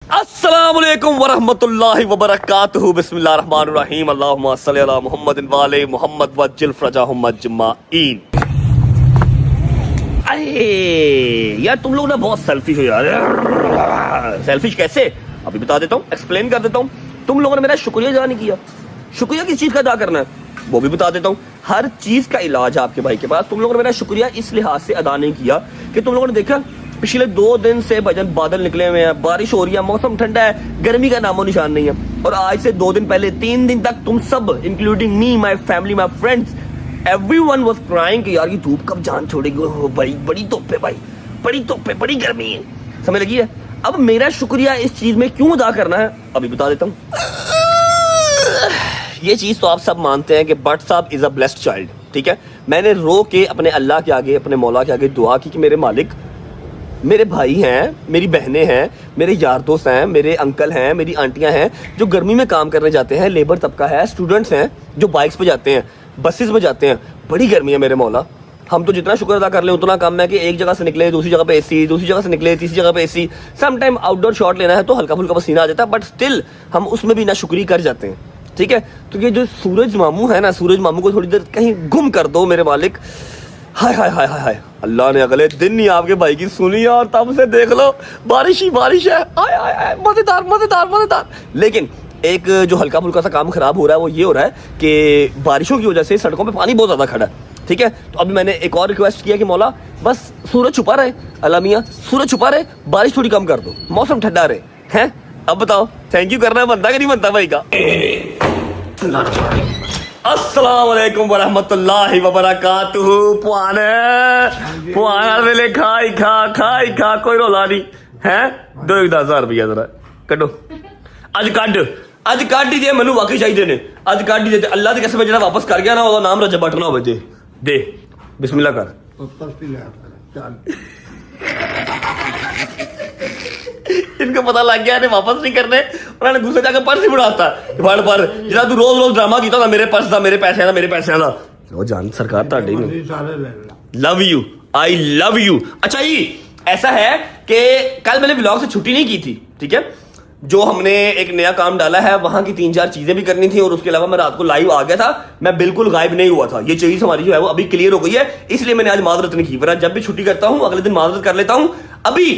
अस्सलामुअलैकुम वरहमतुल्लाहि वबरकातुहू बिस्मिल्लाहिर्रहमानिर्रहीम अल्लाहुम्मा सल्ली अला मुहम्मदिन व आले मुहम्मद वज्जिल फरजाहुम अजमाइन। अरे यार तुम लोग ना बहुत सेल्फिश हो यार। सेल्फिश कैसे? अभी बता देता हूँ, एक्सप्लेन कर देता हूँ। तुम लोगों ने मेरा शुक्रिया अदा नहीं किया। शुक्रिया किस चीज का अदा करना है वो भी बता देता हूँ। हर चीज का इलाज आपके भाई के पास। तुम लोगों ने मेरा शुक्रिया इस लिहाज से अदा नहीं किया कि तुम लोगों ने देखा पिछले 2 दिन से भजन बादल निकले हुए हैं, बारिश हो रही है, मौसम ठंडा है, गर्मी का नामो निशान नहीं है। और आज से 2 दिन पहले 3 दिन तक तुम सब including me, my family, my friends, everyone was crying कि यार ये धूप कब जान छोड़ेगी। बड़ी धूप है भाई, बड़ी धूप है, बड़ी गर्मी है। समझ लगी है? अब मेरा शुक्रिया इस चीज में क्यों अदा करना है अभी बता देता हूँ। ये चीज तो आप सब मानते हैं कि भट्ट साहब इज अ ब्लेस्ड चाइल्ड। ठीक है, मैंने रो के अपने अल्लाह के आगे, अपने मौला के आगे दुआ की कि मेरे मालिक, मेरे भाई हैं, मेरी बहनें हैं, मेरे यार दोस्त हैं, मेरे अंकल हैं, मेरी आंटियां हैं जो गर्मी में काम करने जाते हैं, लेबर तबका है, स्टूडेंट्स हैं जो बाइक्स पे जाते हैं, बसेस में जाते हैं। बड़ी गर्मी है मेरे मौला। हम तो जितना शुक्र अदा कर ले उतना कम है कि एक जगह से निकले दूसरी जगह पे एसी, दूसरी जगह से निकले तीसरी जगह पे AC. Some time outdoor shot लेना है तो हल्का फुल्का पसीना आ जाता है, बट स्टिल हम उसमें भी ना शुक्री कर जाते हैं। ठीक है, तो ये जो सूरज मामू है ना, सूरज मामू को थोड़ी देर कहीं गुम कर दो मेरे मालिक। हाय हाय हाय हाय हाय, अल्लाह ने अगले दिन ही आपके भाई की सुनी और तब से देख लो बारिश ही बारिश है। हाय हाय हाय, मजेदार मजेदार मजेदार। लेकिन एक जो हल्का फुल्का सा काम खराब हो रहा है वो ये हो रहा है कि बारिशों की वजह से सड़कों पे पानी बहुत ज्यादा खड़ा है। ठीक है, तो अभी मैंने एक और रिक्वेस्ट किया कि मौला बस सूरज छुपा रहे, अल्लाह मियां सूरज छुपा रहे, बारिश थोड़ी कम कर दो, मौसम ठंडा रहे। हैं अब बताओ थैंक यू करना बनता कि नहीं बनता भाई का? अस्सलाम वालेकुम वरहमतुल्लाहि वबरकातुहू। पुआने वेले खाई खा कोई रोला नहीं है। 1000 रुपया जरा कड्डो, अज कड ही दे, मैनू वाकई चाहिए ने, अज कड ही दे। अल्लाह की कसम जेड़ा वापस कर गया ना ओदा नाम रजब बटना होवे। दे बिस्मिल्लाह कर। इनको पता लग गया वापस नहीं करने, उन्होंने गुस्से जाकर पर्स ही उड़ाता फड़ पर जिदा तू रोज रोज ड्रामा किया मेरे पर्स का, मेरे पैसे का, मेरे पैसे का। लो जान सरकार ताड़ी love you, I love you. अच्छा जी ऐसा है कि कल मैंने व्लॉग से छुट्टी नहीं की थी। ठीक है, जो हमने एक नया काम डाला है वहां की 3-4 चीजें भी करनी थी और उसके अलावा मैं रात को लाइव आ गया था, मैं बिल्कुल गायब नहीं हुआ था। ये चीज हमारी जो है वो अभी क्लियर हो गई है, इसलिए मैंने आज माजरत नहीं की। वरना जब भी छुट्टी करता हूं अगले दिन माजरत कर लेता हूं। अभी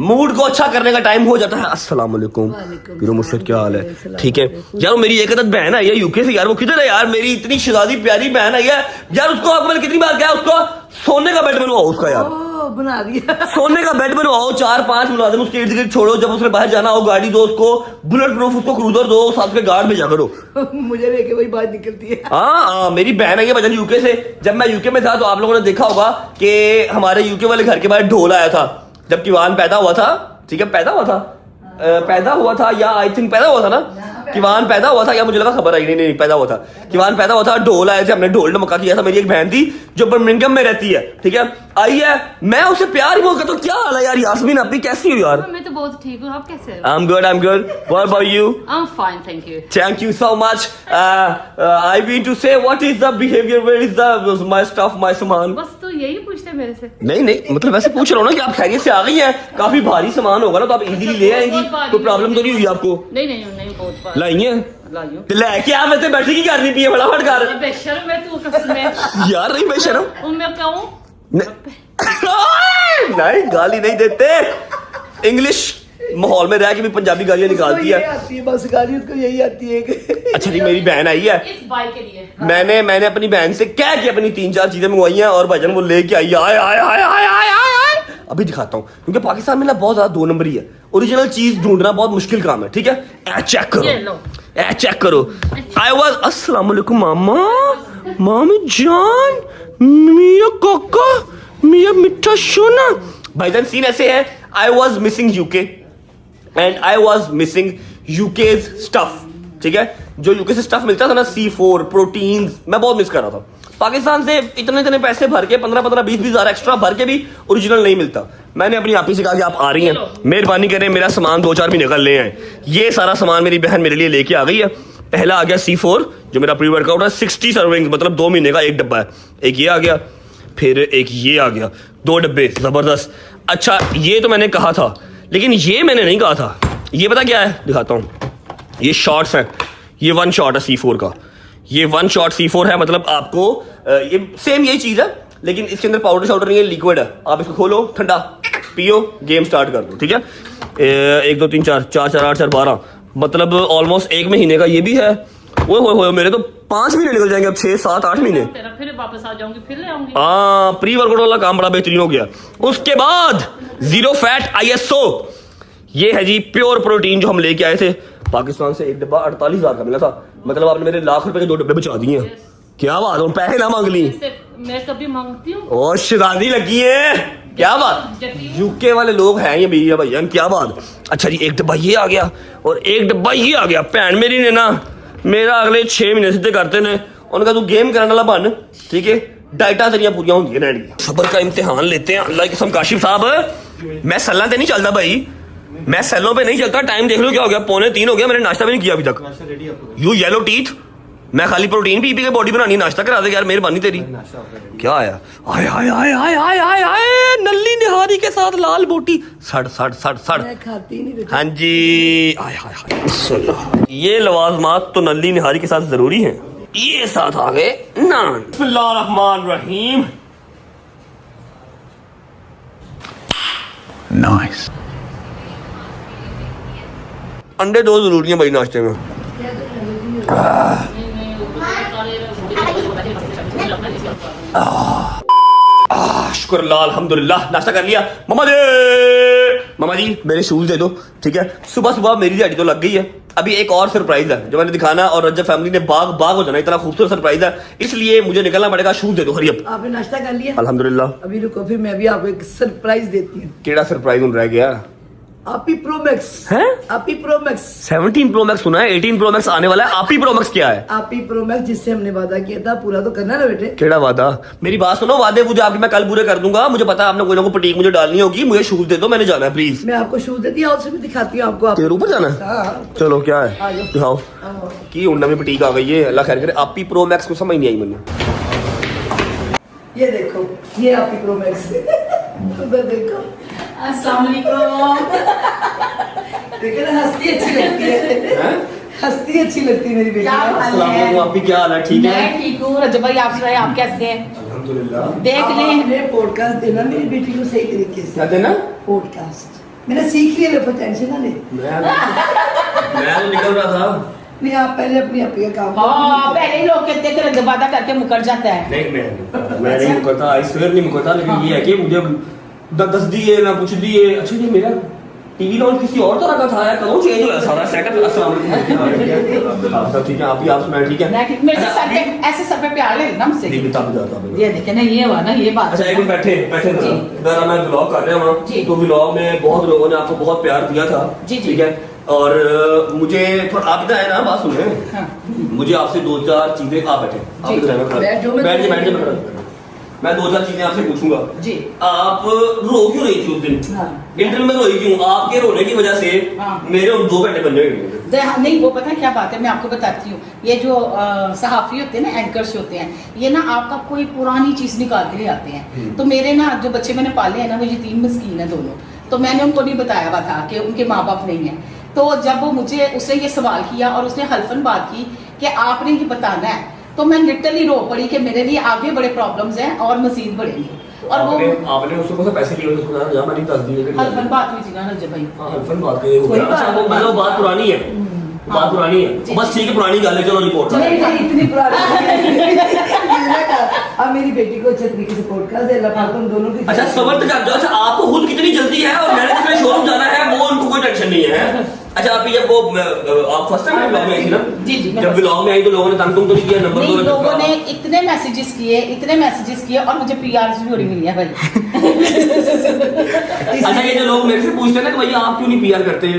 मूड को अच्छा करने का टाइम हो जाता है। अस्सलाम वालेकुम पीरो मुर्शिद, क्या हाल है? ठीक है यार, मेरी एक अदद बहन आई है यूके से यार, वो किधर है यार? मेरी इतनी शहजादी प्यारी बहन आई है यार, उसको मैंने कितनी बार कहा उसको सोने का बेड बनवाओ उसका यार, बना दिया सोने का बेड बनवाओ। 4-5 मुलाजिम उसके इर्द गिर्द छोड़ो, जब उसने बाहर जाना हो गाड़ी दो उसको, बुलेट प्रूफ उसको क्रूजर दो, साथ में गार्ड भेजा करो। मुझे लेके वही बात निकलती है। हाँ मेरी बहन है ये बजन यूके से। जब मैं यूके में था तो आप लोगों ने देखा होगा कि हमारे यूके वाले घर के बाहर ढोल आया था जब किवान पैदा हुआ था। ठीक है, पैदा हुआ था या आई थिंक पैदा हुआ था ना, किवान पैदा हुआ था या मुझे लगा खबर आई नहीं पैदा हुआ था। किवान पैदा हुआ था, ढोल आए थे, हमने ढोल मक्का किया था। मेरी एक बहन थी जो बर्मिंघम में रहती है। ठीक है, आई है, मैं उसे प्यार ही बहुत करता हूँ। क्या हाल है यार यास्मीन, आप भी कैसी हो यार? मैं तो बहुत ठीक हूँ, आप कैसे हो? I am good. What about you? I am fine, thank you so much. I mean to say what is the behaviour, where is the my stuff, my सामान? बस तो यही पूछते मेरे से। नहीं मतलब वैसे पूछ रहा हूँ ना कि आप खैरियत से आ गई हैं। काफी भारी सामान होगा ना तो आप इजीली ले आएंगी, कोई प्रॉब्लम तो नहीं हुई आपको? नहीं बहुत लाई है लेके आप वैसे बैठी की करनी पी है फटाफट कर। बेशर्म है तू कसम में यार नहीं बेशर्म मैं कहूं नहीं, गाली नहीं देते। इंग्लिश माहौल में रह के भी पंजाबी गालियां निकालती है बस गाली उसको यही आती है। अच्छा जी मेरी बहन आई है, इस बाई के लिए मैंने अपनी बहन से कह के अपनी 3-4 चीजें मंगवाई हैं और भजन वो लेके आई है। आए अभी दिखाता हूँ क्योंकि पाकिस्तान में ना बहुत ज्यादा 2 नंबरी है। ओरिजिनल चीज ढूंढना बहुत मुश्किल काम है। ठीक है, चेक करो। आई वाज अस्सलाम वालेकुम मामी जान, मियां काका, मियां मिठा सोना। भाईजान सीन ऐसे है, I was missing UK and I was missing UK's stuff. ठीक है, जो यूके से स्टफ मिलता था ना, C4 प्रोटीन्स, मैं बहुत मिस कर रहा था। पाकिस्तान से इतने पैसे भर के 15-20 हजार एक्स्ट्रा भर के भी ओरिजिनल नहीं मिलता। मैंने अपनी आपी से कहा कि आप आ रही हैं, मेहरबानी करें मेरा सामान 2-4 महीने का ले आए। ये सारा सामान मेरी बहन मेरे लिए लेके आ गई है। पहला आ गया C4 जो मेरा प्री वर्कआउट है, 60 सर्विंग्स मतलब 2 महीने का एक डब्बा है। एक ये आ गया, फिर एक ये आ गया, 2 डब्बे, जबरदस्त। अच्छा ये तो मैंने कहा था, लेकिन ये मैंने नहीं कहा था। ये पता क्या है, दिखाता हूँ, ये शॉट्स है, ये 1 शॉट है C4 का, ये 1 शॉट C4 है। मतलब आपको ये सेम यही चीज है, लेकिन इसके अंदर पाउडर शाउडर नहीं है, लिक्विड है। आप इसको खोलो, ठंडा पियो, गेम स्टार्ट कर दो, ठीक है। 1 2 3 4 4 4 8 4 12, मतलब ऑलमोस्ट 1 महीने का ये भी है। वो हो मेरे तो 5 महीने निकल जाएंगे अब, 6 7 8 महीने। तेरा फिर वापस आ जाऊंगी, फिर ले आऊंगी। हाँ, प्री वर्कआउट वाला काम बड़ा बेहतरीन हो गया। उसके बाद 0 फैट ISO, ये है जी प्योर प्रोटीन जो हम लेके आए थे पाकिस्तान से। एक डब्बा 48,000 का मिला था। मतलब आपने मेरे लाख रुपए के 2 डब्बे बचा दिए हैं। क्या बात है, पैसे ना मांग ली। मैं कभी मांगती हूँ। और शराजी लगी है, क्या बात। यूके वाले लोग हैं ये भैया भैया, क्या बात। अच्छा जी, एक डब्बा ये आ गया और एक डब्बा ये आ गया। भैन मेरी ने ना मेरा अगले 6 महीने सीधे करते ने। उनका तू गेम करने वाला बन, ठीक है, डाइटा तेरिया पूरियां होंगी रहनी। सबर का इम्तिहान लेते हैं अल्लाह की कसम। काशिफ साहब, मैं सल्ला पे नहीं चलता भाई, मैं सेलों पे नहीं चलता। टाइम देख लो क्या हो गया, 2:45 हो गया, मैंने नाश्ता भी नहीं किया अभी तक। यू येलो टीथ, मैं खाली प्रोटीन पी के बॉडी बनानी, नाश्ता करा दे यार, मेहरबानी तेरी। क्या आया, आय आय आय आय आय आय आय, नल्ली निहारी के साथ लाल बोटी, सड़ सड़ सड़ सड़। मैं खाती नहीं बेटा। हाँ जी, आय हाय हाय, बिस्मिल्लाह। ये लवाजमात तो नल्ली निहारी के साथ जरूरी हैं। ये साथ आ गए नान। बिस्मिल्लाहिर्रहमानिर्रहीम। Nice. अंडे 2 जरूरी हैं भाई नाश्ते में। शुक्र अल्लाह, अल्हम्दुलिल्लाह, नाश्ता कर लिया। मामा जी मेरे शूज दे दो, ठीक है। सुबह सुबह मेरी दिहाड़ी तो लग गई है। अभी एक और सरप्राइज है जो मैंने दिखाना, और रजब फैमिली ने बाग बाग हो जाना, इतना खूबसूरत सरप्राइज है, इसलिए मुझे निकलना पड़ेगा। शूज दे दो, हरी अप। आपने नाश्ता कर लिया? अल्हम्दुलिल्लाह। अभी रुको, फिर मैं भी आपको एक सरप्राइज देती हूँ। केड़ा सरप्राइज रह गया आपी प्रो मैक्स है। आपी प्रो मैक्स 17 प्रो मैक्स सुना है, 18 प्रो मैक्स आने वाला है। आप ही प्रो मैक्स क्या है? आपी प्रो मैक्स जिससे हमने वादा किया था पूरा तो करना ना बेटे। केड़ा वादा? मेरी बात सुनो, वादे मुझे आपके मैं कल पूरे कर दूंगा। मुझे पता है आपने कोई ना कोई पटीक मुझे डालनी होगी। मुझे शूज दे दो, मैंने जाना है प्लीज। मैं आपको शूज देती हूँ, और से भी दिखाती हूँ आपको। तेरे ऊपर जाना है? हाँ। चलो क्या है, आ जाओ। दिखाओ आओ। की उन्ना में पटीक आ गई है। अल्लाह खैर करे। आप ही प्रो मैक्स को समझ नहीं आई मुझे। ये देखो, ये आपकी प्रो मैक्स उधर देखो। अस्सलाम वालेकुम। देखो ना, हंसती अच्छी लगती है। हंसती अच्छी लगती है मेरी बेटी। क्या हाल अस्सलाम है? वालेकुम, आप भी क्या हाल है? ठीक है, मैं ठीक हूँ रजब भाई, आप सुनाए, आप कैसे हैं? अल्हम्दुलिल्लाह। देख लें। आपने पॉडकास्ट देना मेरी बेटी को सही तरीके से। क्या देना? पॉडकास्ट मैंने सीख लिया, लेकिन टेंशन ना ले। मैं तो निकल रहा था। नहीं, आप पहले अपनी अपनी का काम हाँ, पहले ही लोग कहते हैं कि रजब वादा करके मुकर जाता है। नहीं, मैं नहीं मुकरता, आई स्वेयर नहीं मुकरता। लेकिन ये है कि मुझे दस दिए ना कुछ दिए। अच्छा जी, मेरा टीवी लॉन्च किसी और तरह का था यार, करो चेंज हो सारा सेटअप। अस्सलाम वालेकुम। आप सब ठीक है? आप ही आप सुनाए, ठीक है? मैं मेरे से सर पे ऐसे सर पे प्यार ले लेना मुझसे। नहीं, बता जाता ये देखे ना, ये हुआ ना, ये बात। अच्छा, एक मिनट बैठे बैठे जी। जरा मैं व्लॉग कर रहा हूँ जी। तो व्लॉग में बहुत लोगों ने आपको बहुत प्यार दिया था, जी, जी। ठीक है। और मुझे थोड़ा आप इधर आए ना, बात सुने। हाँ। मुझे आपसे 2-4 चीजें, आप बैठे, आप जी। इधर आए, मैं खड़ा- बैठो, मैं- बैठ जाइए। मैं 2-4 चीजें आपसे पूछूंगा। जी। आप रो क्यों रही थी उस दिन? हाँ। इंटरव्यू में रोई क्यों? आपके रोने की वजह से हाँ। मेरे 2 घंटे बन जाएंगे। नहीं, वो पता है क्या बात है, मैं आपको बताती हूँ। ये जो सहाफी होते हैं ना, एंकर्स होते हैं, ये ना आपका कोई पुरानी चीज निकाल के ले आते हैं। तो मेरे ना जो बच्चे मैंने पाले हैं ना, वो यतीम मिस्कीन है दोनों। तो मैंने उनको नहीं बताया हुआ था कि उनके माँ बाप नहीं है। तो जब वो मुझे उसने ये सवाल किया और उसने हल्फन बात की कि आपने ये बताना है, तो मैं लिटरली रो पड़ी कि मेरे लिए आगे बड़े प्रॉब्लम्स हैं और मजीद बढ़ेंगे। और वो आपने उसको कौन सा पैसे लिए उसको ना जमा नहीं कर दिए? हल्फन बात हुई थी ना रजब भाई। हाँ, हल्फन बात के हो कोई गया। अच्छा, वो बात मतलब बात पुरानी है, बात पुरानी है। जी। बस ठीक है, पुरानी गल है, चलो रिपोर्ट। नहीं नहीं, इतनी पुरानी अब मेरी बेटी को अच्छे तरीके से पॉडकास्ट दे, अल्लाह पाक तुम दोनों की। अच्छा, सबर तो कर जाओ। अच्छा, आपको खुद कितनी जल्दी है और मैंने जिसमें शोरूम जाना है वो उनको कोई टेंशन नहीं है। अच्छा, आप जब वो आप फर्स्ट टाइम ब्लॉग में आई थी ना? जी, जी, मैं जब first- ब्लॉग में आई तो लोगों ने तंग तुम तो नहीं किया? नंबर नहीं, दो लोगों ने इतने मैसेजेस किए और मुझे पीआर भी बड़ी मिली है भाई। अच्छा, ये जो लोग मेरे से पूछते हैं ना कि भैया आप क्यों नहीं पीआर करते?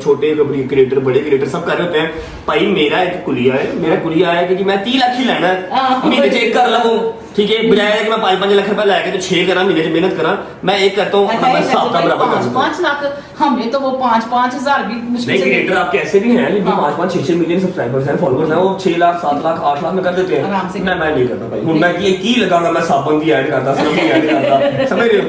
छोटे क्रिएटर, बड़े क्रिएटर सब कर रहे होते हैं। भाई मेरा एक कुलिया है, मेरा कुलिया है कि मैं 3 लाख ही लेना है, हाँ। महीने चेक कर लगूं, ठीक है। बजाय कि मैं 5-5 लाख रुपए लाके तो 6 करा महीने मेहनत करा, मैं एक करता हूँ, मैं हिसाब का बराबर कर दूं। 5 लाख, हमें तो वो 5-5 हजार घर भी मुश्किल नहीं से क्रिएटर आपके ऐसे भी हैं जिनके हाँ। 5-6 मिलियन सब्सक्राइबर्स हैं, फॉलोअर्स हैं, वो 6 लाख 7 लाख 8 लाख में कर देते आराम हैं। से। मैं नहीं करता भाई, हूं मैं ये की लगाऊंगा, मैं साबुन की ऐड करता, सिर्फ की ऐड करता, समझ रहे हो?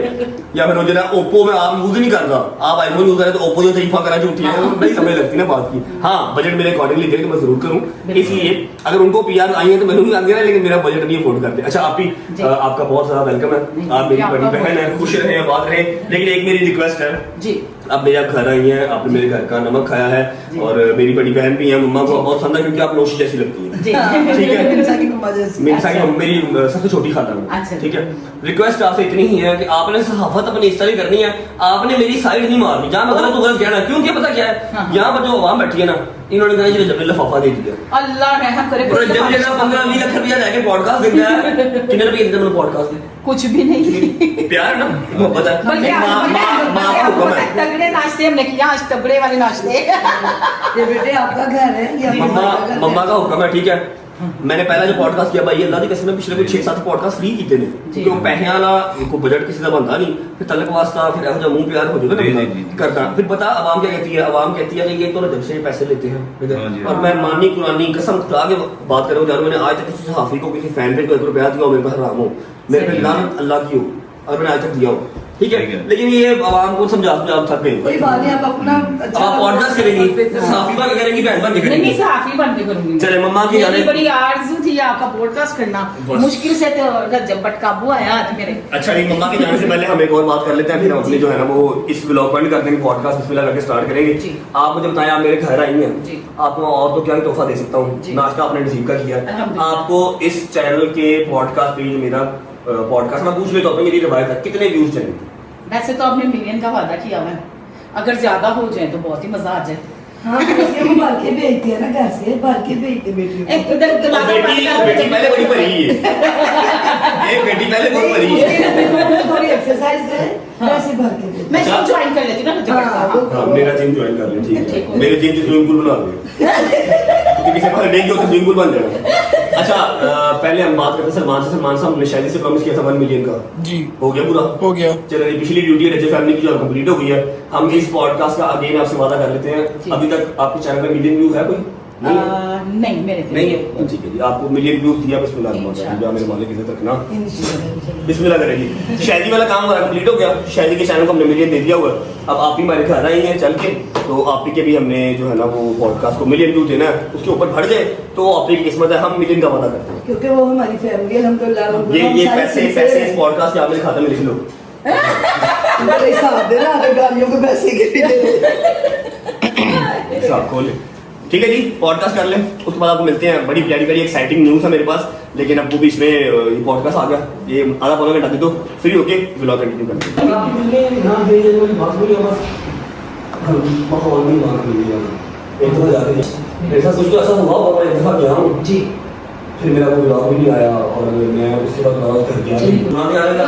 या फिर वो जरा ओप्पो में आप यूज नहीं करता, आप आईफोन यूज करें तो ओप्पो जो तरीफा करा झूठी है, वो नहीं समझ लगती ना बात की। हाँ, बजट मेरे अकॉर्डिंगली दे तो मैं जरूर करूँ, इसलिए अगर उनको पीआर आई है तो मैंने भी आगे ना, लेकिन मेरा बजट नहीं अफोर्ड करते। अच्छा आप भी जी। आपका बहुत सारा वेलकम है, आप मेरी बड़ी बहन है, खुश रहें आबाद रहें, लेकिन एक मेरी रिक्वेस्ट है, जी आप मेरे घर आई हैं, आपने मेरे घर का नमक खाया है, और मेरी बड़ी बहन भी है, मम्मा को बहुत पसंद है क्योंकि आप नौशी जैसी लगती हैं। जी ठीक है। मिर्जा की मम्मा जैसी। मेरी सारी मेरी सबसे छोटी खाता हूँ। अच्छा। ठीक है, रिक्वेस्ट आपसे इतनी ही है कि आपने सहाफत अपनी इस तरह करनी है, आपने मेरी साइड नहीं मारनी, जहाँ मैं गलत तो गलत कहना, क्योंकि पता क्या है, हाँ। यहाँ पर जो आवाम बैठी है ना, इन्होंने कहा ये जब लिफाफा दे दिया, अल्लाह रहम करे। और जब जगह 15-20 लाख रुपया जाके पॉडकास्ट देता है, कितने रुपये देते हैं पॉडकास्ट में? कुछ भी नहीं। प्यार है ना, मोहब्बत है, बल्कि माँ का हुक्म है। तगड़े नाश्ते हमने किया आज, तगड़े वाले नाश्ते। ये बेटे आपका घर है, ये आपका मम्मा घर है। मम्मा का हुक्म है, ठीक है। मैंने पहला जो पॉडकास्ट किया भाई अल्लाह की कसम, पिछले कोई 6-7 पॉडकास्ट फ्री कीते ने, क्योंकि वो पैसे वाला को बजट किसी का बनता नहीं, फिर तलक वास्ता, फिर ऐसा मुंह प्यार हो जाता ना करता, फिर पता अवाम क्या कहती है, अवाम कहती है कि ये तो जब से पैसे लेते हैं, और मैं मानी कुरानी कसम खुदा के बात कर रहा हूँ, जानो मैंने आज तक किसी सहाफी को, किसी फैन पेज को 1 रुपया दिया हो मेरे पास हराम हो, मेरे पे लानत अल्लाह की हो, और मैंने आज तक दिया हो, ठीक है। लेकिन ये आवाम को समझा थक गए। कोई बात नहीं, आप अपना अब आप पॉडकास्ट करेंगी, सहाफी बन के करेंगी, बहन बन के नहीं करेंगी। नहीं सहाफी बन के करूंगी। चले मम्मा की मेरी जाने- बड़ी आरज़ू थी आपका पॉडकास्ट करना, बस। मुश्किल से तो रजब बट काबू आया आज मेरे। अच्छा नहीं, मम्मा के जाने से पहले हम एक और बात कर लेते हैं, फिर हम अपनी जो है ना वो इस व्लॉग पॉइंट करते हैं, पॉडकास्ट बिस्मिल्लाह करके स्टार्ट करेंगे। जी। आप मुझे बताएं, आप मेरे घर आई हैं, जी। आपको और तो क्या ही तोहफा दे सकता हूँ, जी। नाश्ता आपने रिसीव कर लिया, अल्हम्दुलिल्लाह। आपको इस चैनल के पॉडकास्ट पेज मेरा पॉडकास्ट मैं पूछ लेता हूँ, मेरी रिवायत है कितने व्यूज चाहिए? वैसे तो आपने मिलियन का वादा किया हुआ है, अगर ज्यादा हो जाए तो बहुत ही मजा आ जाए। हाँ, ये वो भर के भेजती है ना घर से, भर के भेजते बेटी को। एक उधर दरवाजा बंद कर बेटी पहले बड़ी भरी है, एक बेटी पहले बहुत भरी है। थोड़ी एक्सरसाइज करे, वैसे भर के भेजते। मैं जिम ज्वाइन कर लेती हूँ ना रजब बट हाँ, काबू। हाँ, मेरा जिम ज्वाइन कर लें, ठीक ठीक है, हो। मेरे जिम की स्विमिंग पूल बना दो, क्योंकि किसी पास डेंगू तो स्विमिंग पूल बन जाएगा। अच्छा पहले हम बात करते हैं सलमान से। सलमान साहब ने शायद से प्रॉमिस किया था 1 मिलियन का, जी हो गया पूरा? हो गया। चलो ये पिछली ड्यूटी रजे फैमिली की जो कंप्लीट हो गई है, हम इस पॉडकास्ट का अगेन आपसे वादा कर लेते हैं। जी। अभी तक आपके चैनल में मिलियन व्यू है कोई? नहीं है? नहीं मेरे को नहीं है, ठीक है जी, आपको मिलियन व्यूज दिया, बिस्मिल्लाह इंशाल्लाह। मेरे मालिक इज्जत रखना, इंशाल्लाह। बिस्मिल्लाह करेगी। शादी वाला काम हमारा कंप्लीट हो गया, शादी के चैनल को हमने मिलियन दे दिया हुआ है। अब आप ही हमारे घर आई हैं चल के, तो आप ही के भी हमने जो है ना वो पॉडकास्ट को मिलियन व्यू देना है, उसके ऊपर बढ़ जाए तो आप ही की किस्मत है, हम मिलियन का वादा करते हैं। क्योंकि वो हमारी फैमिली अल्हम्दुलिल्लाह। ये पैसे इस पॉडकास्ट के आप मेरे खाते में लिख लो। मेरे हिसाब दे ना, अगर गालियों के पैसे के लिए हिसाब खोल ले। ठीक है जी, पॉडकास्ट कर लें, उसके बाद आपको मिलते हैं। बड़ी प्यारी प्यारी एक्साइटिंग न्यूज़ है मेरे पास, लेकिन अब वो बीच में ये पॉडकास्ट आ गया, ये आधा पौना घंटा दे दो, फ्री होके व्लॉग कंटिन्यू करते हैं। ऐसा कुछ तो ऐसा हुआ होगा, मैं एक दफा गया हूँ जी। फिर मेरा कोई व्लॉग भी नहीं आया, और मैं उसके बाद व्लॉग कर गया। रुकना नहीं आएगा,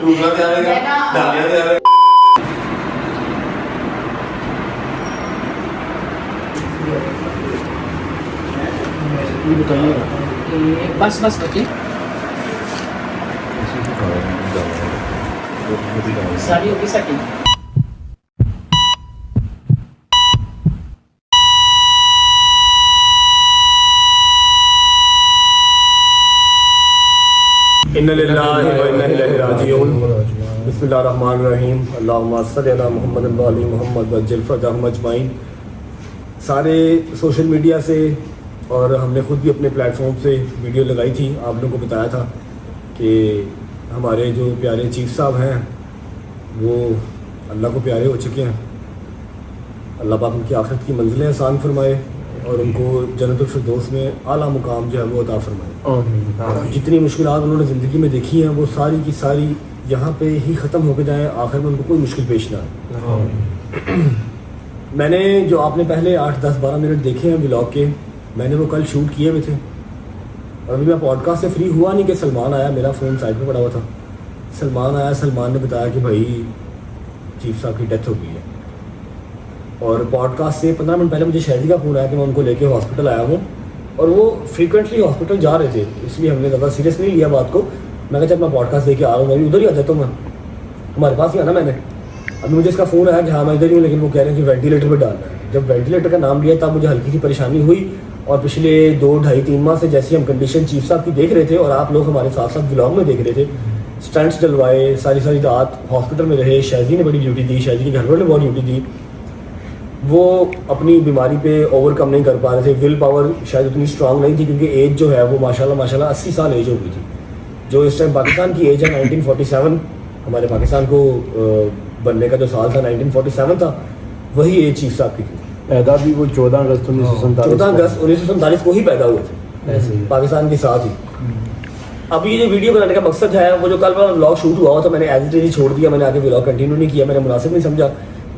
रुकना नहीं आएगा, डालियाँ नहीं आएगा। ये बताइए बस बस बच्चे सारी होगी सेटिंग। इन्ना लिल्लाहि व इन्ना इलैहि राजिऊन। बिस्मिल्लाहिर्रहमानिर्रहीम। अल्लाहुम्मा सल्लि अला मुहम्मद व अली मुहम्मद वज्जिल फरजहम अजमाइन। सारे सोशल मीडिया से और हमने खुद भी अपने प्लेटफॉर्म से वीडियो लगाई थी, आप लोगों को बताया था कि हमारे जो प्यारे चीफ साहब हैं वो अल्लाह को प्यारे हो चुके हैं। अल्लाह पाक उनकी आखिरत की मंजिलें आसान फरमाए और उनको जन्नतुल फिरदौस में आला मुकाम जो है वो अता फरमाए। जितनी मुश्किलात उन्होंने ज़िंदगी में देखी हैं वो सारी की सारी यहाँ पे ही ख़त्म होकर जाएँ, आखिर में उनको कोई मुश्किल पेश ना आए। मैंने जो आपने पहले 8, 10, 12 मिनट देखे हैं व्लॉग के, मैंने वो कल शूट किए हुए थे, और अभी मैं पॉडकास्ट से फ्री हुआ नहीं कि सलमान आया, मेरा फ़ोन साइड पे पड़ा हुआ था। सलमान आया, सलमान ने बताया कि भाई चीफ साहब की डेथ हो गई है, और पॉडकास्ट से 15 मिनट पहले मुझे शहरी का फ़ोन आया कि मैं उनको लेके हॉस्पिटल आया हूँ, और वो फ्रीक्वेंटली हॉस्पिटल जा रहे थे, इसलिए हमने ज़्यादा सीरियस नहीं लिया बात को। मैं कहा जब मैं पॉडकास्ट लेके आ रहा हूँ मैं भी उधर ही आ जाता हूँ, मैं हमारे पास ही आना, मैंने अभी मुझे इसका फ़ोन आया कि हाँ मैं इधर ही हूँ, लेकिन वो कह रहे हैं कि वेंटिलेटर पर डालना है। जब वेंटिलेटर का नाम लिया तब मुझे हल्की सी परेशानी हुई, और पिछले 2-2.5-3 माह से जैसी हम कंडीशन चीफ साहब की देख रहे थे और आप लोग हमारे साथ साथ व्लॉग में देख रहे थे, स्टंट्स डलवाए, सारी रात हॉस्पिटल में रहे, शायजी ने बड़ी ड्यूटी दी, शायजी के घर वालों ने बहुत ड्यूटी दी, वो अपनी बीमारी पे ओवरकम नहीं कर पा रहे थे। विल पावर शायद उतनी स्ट्रांग नहीं थी, क्योंकि एज जो है वो माशाल्लाह 80 साल एज हो गई थी। जो इस टाइम पाकिस्तान की एज है 1947, हमारे पाकिस्तान को बनने का जो साल था 1947 था, वही एज चीफ साहब की थी। पैदा भी वो 14 अगस्त 1947 को ही पैदा हुए थे, ऐसे ही। पाकिस्तान के साथ ही। अब ये जो वीडियो बनाने का मकसद है, वो जो कल वाला व्लॉग शूट हुआ था मैंने एज इट इज छोड़ दिया, मैंने आगे व्लॉग कंटिन्यू नहीं किया। मैंने मुनासिब नहीं समझा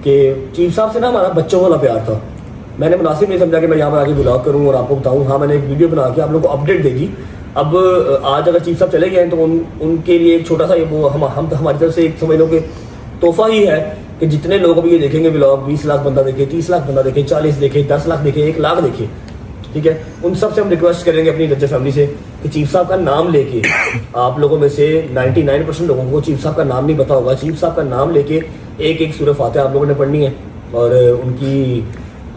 कि चीफ साहब से ना हमारा बच्चों वाला प्यार था, मैंने मुनासिब नहीं समझा कि मैं यहाँ पर आगे व्लॉग करूँ और आपको बताऊँ। हाँ, मैंने एक वीडियो बना के आप लोगों को अपडेट देगी। अब आज अगर चीफ साहब चले गए हैं तो उनके लिए एक छोटा सा वो हम हमारी तरफ से एक समझ लो कि तोहफा ही है कि जितने लोग अभी ये देखेंगे व्लॉग, 20 लाख बंदा देखे, 30 लाख बंदा देखे, 40 देखे, 10 लाख देखे, 1 लाख देखे, ठीक है, उन सब से हम रिक्वेस्ट करेंगे अपनी रज्जा फैमिली से कि चीफ साहब का नाम लेके, आप लोगों में से 99% लोगों को चीफ साहब का नाम नहीं पता होगा, चीफ साहब का नाम लेके एक सूरह फातिहा आप लोगों ने पढ़नी है और उनकी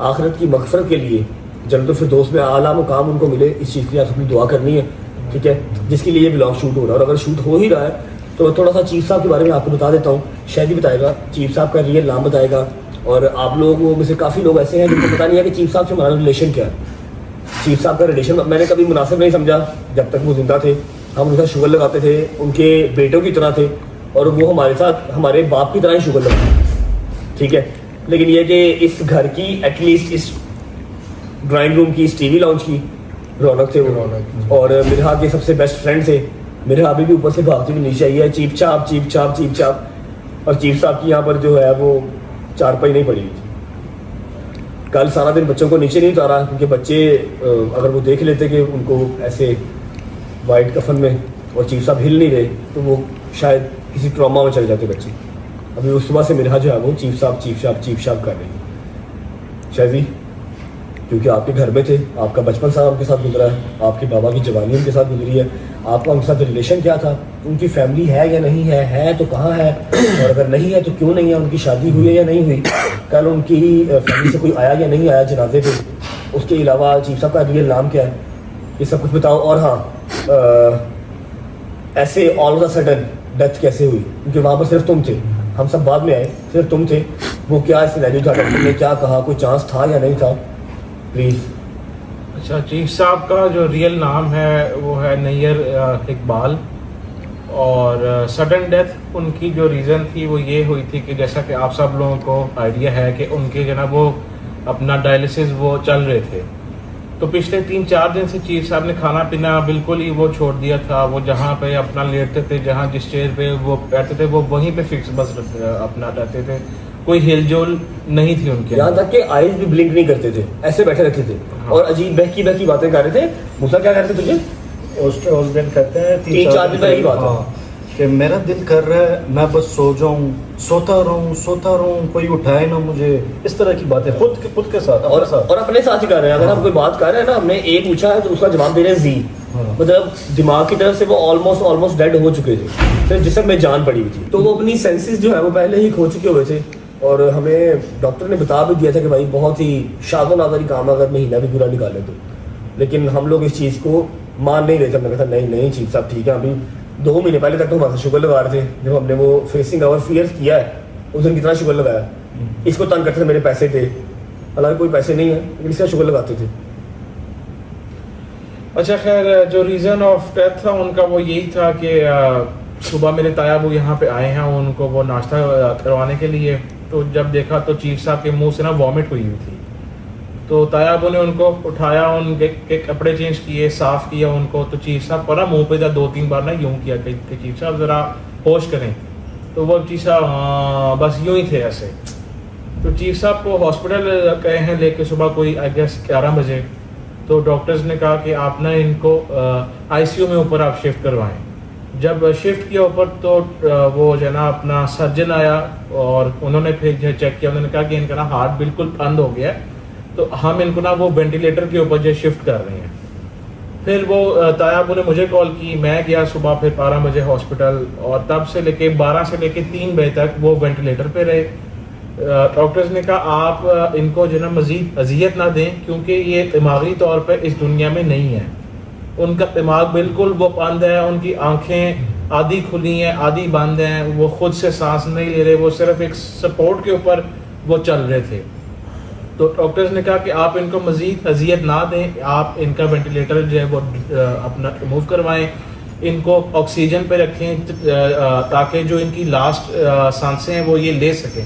आखिरत की मगफरत के लिए जन्नतुल फिरदौस में आला मुकाम उनको मिले, इस चीज़ के लिए आप अपनी दुआ करनी है, ठीक है, जिसके लिए ये ब्लॉग शूट हो रहा है। और अगर शूट हो ही रहा है तो थोड़ा सा चीफ साहब के बारे में आपको बता देता हूँ। शायद ही बताएगा, चीफ साहब का रियल नाम बताएगा, और आप लोगों में से काफ़ी लोग ऐसे हैं जिनको पता नहीं है कि चीफ साहब से हमारा रिलेशन क्या है। चीफ साहब का रिलेशन मैंने कभी मुनासिब नहीं समझा, जब तक वो जिंदा थे हम उनका शुगर लगाते थे, उनके बेटों की तरह थे, और वो हमारे साथ हमारे बाप की तरह ही शुगर लगाते, ठीक है। लेकिन ये कि इस घर की एटलीस्ट इस ड्राइंग रूम की, इस टीवी लाउंज की रौनक थे वो, और मिरहा के सबसे बेस्ट फ्रेंड थे। मिरहा अभी भी ऊपर से भागती हुई नीचे आई है, चीप चाप चीप चाप चीप चाप, और चीफ साहब की यहाँ पर जो है वो चारपाई नहीं पड़ी हुई थी। कल सारा दिन बच्चों को नीचे नहीं उतारा, क्योंकि बच्चे अगर वो देख लेते कि उनको ऐसे वाइट कफन में और चीफ साहब हिल नहीं रहे तो वो शायद किसी ट्रॉमा में चले जाते बच्चे। अभी उस सुबह से मिरहा जो है वो चीफ साहब कर रही है। शायद क्योंकि आपके घर में थे, आपका बचपन सारा उनके साथ गुजरा है, आपके बाबा की जवानी उनके साथ गुजरी है, आपका उनके साथ रिलेशन क्या था, उनकी फैमिली है या नहीं है तो कहाँ है, और अगर नहीं है तो क्यों नहीं है, उनकी शादी हुई है या नहीं हुई, कल उनकी फैमिली से कोई आया या नहीं आया जनाजे पे, उसके अलावा चीफ साहब का रियल नाम क्या है, ये सब कुछ बताओ। और हाँ, ऐसे all of the sudden death कैसे हुई, क्योंकि वहाँ पर सिर्फ तुम थे, हम सब बाद में आए, सिर्फ तुम थे, वो क्या सिनेरियो था, डॉक्टर ने क्या कहा, कोई चांस था या नहीं था, प्लीज़। अच्छा, चीफ साहब का जो रियल नाम है वो है नैयर इकबाल, और सडन डेथ उनकी जो रीज़न थी वो ये हुई थी कि जैसा कि आप सब लोगों को आइडिया है कि उनके जो ना वो अपना डायलिसिस वो चल रहे थे, तो पिछले 3-4 दिन से चीफ साहब ने खाना पीना बिल्कुल ही वो छोड़ दिया था। वो जहाँ पे अपना लेटते थे, जहाँ जिस चेयर पे वो बैठते थे वो वहीं पे फिक्स बस अपना रहते थे, कोई हिलजोल नहीं थी उनके। यहाँ तक कि आईज भी ब्लिंक नहीं करते थे, ऐसे बैठे रहते थे। हाँ। और अजीब बहकी बातें कर रहे थे। मूसा क्या करते तुझे? ऑस्ट्रेलियन कहते हैं 3-4 दिन पहले की बात है कि मेरा दिल कर रहा है मैं बस सो जाऊं, सोता रहूं, कोई उठाए ना मुझे, इस तरह की बातें खुद के साथ और अपने साथ ही कर रहे हैं। अगर हम कोई बात कर रहे हैं ना, हमने एक पूछा है तो उसका जवाब दे रहे हैं जी। मतलब दिमाग की तरफ से वो ऑलमोस्ट डेड हो चुके थे, सिर्फ जिस्म में जान पड़ी हुई थी, तो वो अपनी सेंसेस जो है वो पहले ही खो चुके हुए थे। और हमें डॉक्टर ने बता भी दिया था कि भाई बहुत ही शादो नादारी काम अगर महीना भी पूरा निकाले तो, लेकिन हम लोग इस चीज़ को मान नहीं रहे थे। हमने कहा नहीं चीफ साहब ठीक है, अभी 2 महीने पहले तक तो हमारे शुगर लगा रहे थे, जब हमने वो फेसिंग आवर फियर्स किया है उस दिन कितना शुगर लगाया, इसको तंग करते थे, मेरे पैसे थे, हालांकि कोई पैसे नहीं है लेकिन इसका शुगर लगाते थे। अच्छा, खैर जो रीज़न ऑफ डेथ था उनका वो यही था कि सुबह मेरे ताया वो यहाँ पे आए हैं उनको वो नाश्ता करवाने के लिए, तो जब देखा तो चीफ साहब के मुंह से ना वॉमिट हुई थी, तो तायाबों ने उनको उठाया, उनके कपड़े चेंज किए, साफ़ किया उनको, तो चीफ साहब को ना मुँह पे 2-3 बार ना यूँ किया कि चीफ साहब ज़रा होश करें, तो वो चीफ साहब हाँ बस यूँ ही थे ऐसे। तो चीफ साहब को हॉस्पिटल गए हैं लेके सुबह कोई आई गेस 11 बजे, तो डॉक्टर्स ने कहा कि आप ना इनको आईसीयू में ऊपर आप शिफ्ट करवाएं। जब शिफ्ट किया ऊपर तो वो जो ना अपना सर्जन आया और उन्होंने फिर जो चेक किया, उन्होंने कहा कि इनका ना हार्ट बिल्कुल बंद हो गया है, तो हम इनको ना वो वेंटिलेटर के ऊपर जो शिफ्ट कर रहे हैं। फिर वो तायाबू ने मुझे कॉल की, मैं गया सुबह फिर 12 बजे हॉस्पिटल, और तब से लेके 12 से लेके 3 बजे तक वो वेंटिलेटर पे रहे। डॉक्टर्स ने कहा आप इनको जो ना मज़ीद अजियत ना दें, क्योंकि ये दिमागी तौर पे इस दुनिया में नहीं है। उनका दिमाग बिल्कुल वो बंद है, उनकी आंखें आधी खुली हैं आधी बंद हैं, वो खुद से सांस नहीं ले रहे, वो सिर्फ एक सपोर्ट के ऊपर वो चल रहे थे। तो डॉक्टर्स ने कहा कि आप इनको मज़ीद अजियत ना दें, आप इनका वेंटिलेटर जो है वो अपना रिमूव करवाएं, इनको ऑक्सीजन पे रखें ताकि जो इनकी लास्ट सांसें हैं वो ये ले सकें।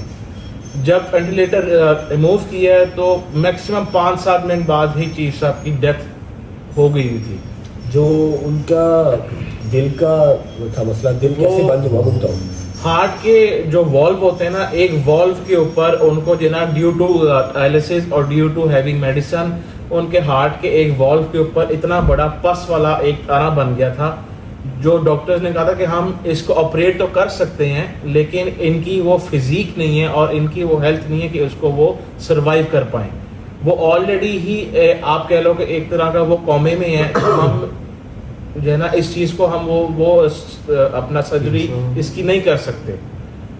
जब वेंटिलेटर रिमूव किया है तो मैक्सिमम 5-7 मिनट बाद ही चीफ साहब की डेथ हो गई हुई थी। जो उनका दिल का वो था मसला, दिल कैसे बंद हुआ वो बताओ। हार्ट के जो वॉल्व होते हैं ना, एक वॉल्व के ऊपर उनको जो ना ड्यू टू डायलिसिस और ड्यू टू हैविंग मेडिसिन, उनके हार्ट के एक वॉल्व के ऊपर इतना बड़ा पस वाला एक तारा बन गया था, जो डॉक्टर्स ने कहा था कि हम इसको ऑपरेट तो कर सकते हैं, लेकिन इनकी वो फिजिक नहीं है और इनकी वो हेल्थ नहीं है कि उसको वो सरवाइव कर पाएं। वो ऑलरेडी ही आप कह लो कि एक तरह का वो कॉमे में है। हम जो है ना इस चीज़ को हम वो अपना सर्जरी इसकी नहीं कर सकते।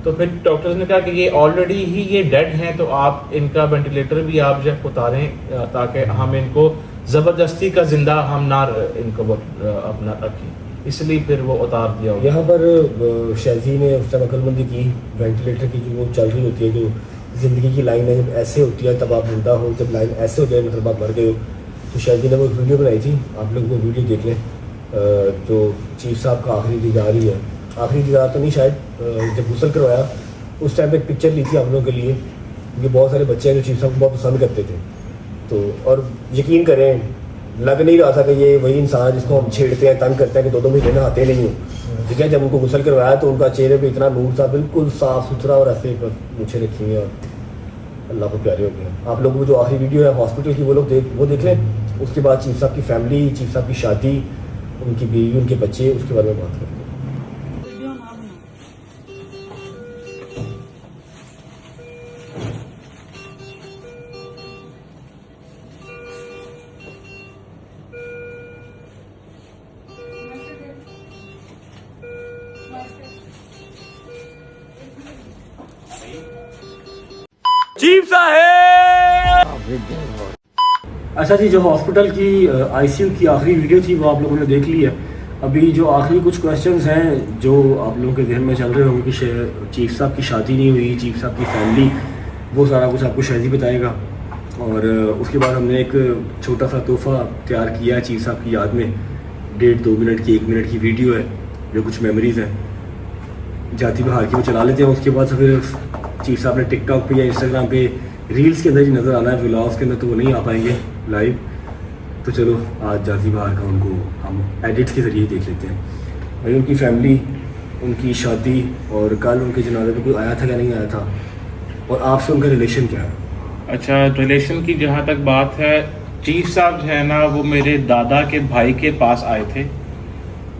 तो फिर डॉक्टर्स ने कहा कि ये ऑलरेडी ही ये डेड हैं, तो आप इनका वेंटिलेटर भी आप जो उतारें ताकि हम इनको ज़बरदस्ती का जिंदा हम ना इनको वो अपना रखें, इसलिए फिर वो उतार दिया। यहाँ पर शहजी ने उस टाइम अकलमंदी की, वेंटिलेटर की जो वो चल रही होती है, जो ज़िंदगी की लाइन है, जब ऐसे होती है तब आप जिंदा हो, जब लाइन ऐसे हो जाए मतलब आप मर गए हो। तो शहजी ने वो एक वीडियो बनाई थी, आप लोग वो वीडियो देख लें। जो चीफ साहब का आखिरी दीदार ही है, आखिरी दीदार तो नहीं शायद, जब गुसल करवाया उस टाइम पे एक पिक्चर ली थी आप लोगों के लिए, क्योंकि बहुत सारे बच्चे हैं जो चीफ साहब को बहुत पसंद करते थे। तो और यकीन करें लग नहीं रहा था कि ये वही इंसान जिसको हम छेड़ते हैं, तंग करते हैं कि 2-2 महीने नहाते नहीं हो। ठीक है, जब उनको गुसल करवाया तो उनका चेहरे पे इतना नूर था, बिल्कुल साफ़ सुथरा और ऐसे मुझे रखी हुई और अल्लाह को प्यारे हो गए। आप लोगों को जो आखिरी वीडियो है हॉस्पिटल की वो देख लें। उसके बाद चीफ साहब की फैमिली, चीफ साहब की शादी, उनकी बीवी, उनके बच्चे, उसके बारे में बात करते हैं। चीफ साहब अच्छा जी, जो हॉस्पिटल की आईसीयू की आखिरी वीडियो थी वो आप लोगों ने देख ली है। अभी जो आखिरी कुछ क्वेश्चंस हैं जो आप लोगों के जहन में चल रहे होंगे कि चीफ साहब की शादी नहीं हुई, चीफ साहब की फैमिली, वो सारा कुछ आपको शहजी बताएगा। और उसके बाद हमने एक छोटा सा तोहफा तैयार किया है चीफ साहब की याद में। 1.5-2 मिनट की 1 मिनट की वीडियो है जो कुछ मेमोरीज़ हैं, जाती बहार की वो चला लेते हैं। उसके बाद फिर चीफ साहब ने टिकटॉक पे या इंस्टाग्राम पे रील्स के अंदर ही नज़र आना है, व्लॉग्स के अंदर तो वो नहीं आ पाएंगे लाइव। तो चलो आज जाती बहार का उनको हम एडिट्स के ज़रिए देख लेते हैं। भाई उनकी फैमिली, उनकी शादी और कल उनके जनाजे पे कोई आया था क्या नहीं आया था, और आपसे उनका रिलेशन क्या है? अच्छा, रिलेशन की जहाँ तक बात है, चीफ साहब जो है ना वो मेरे दादा के भाई के पास आए थे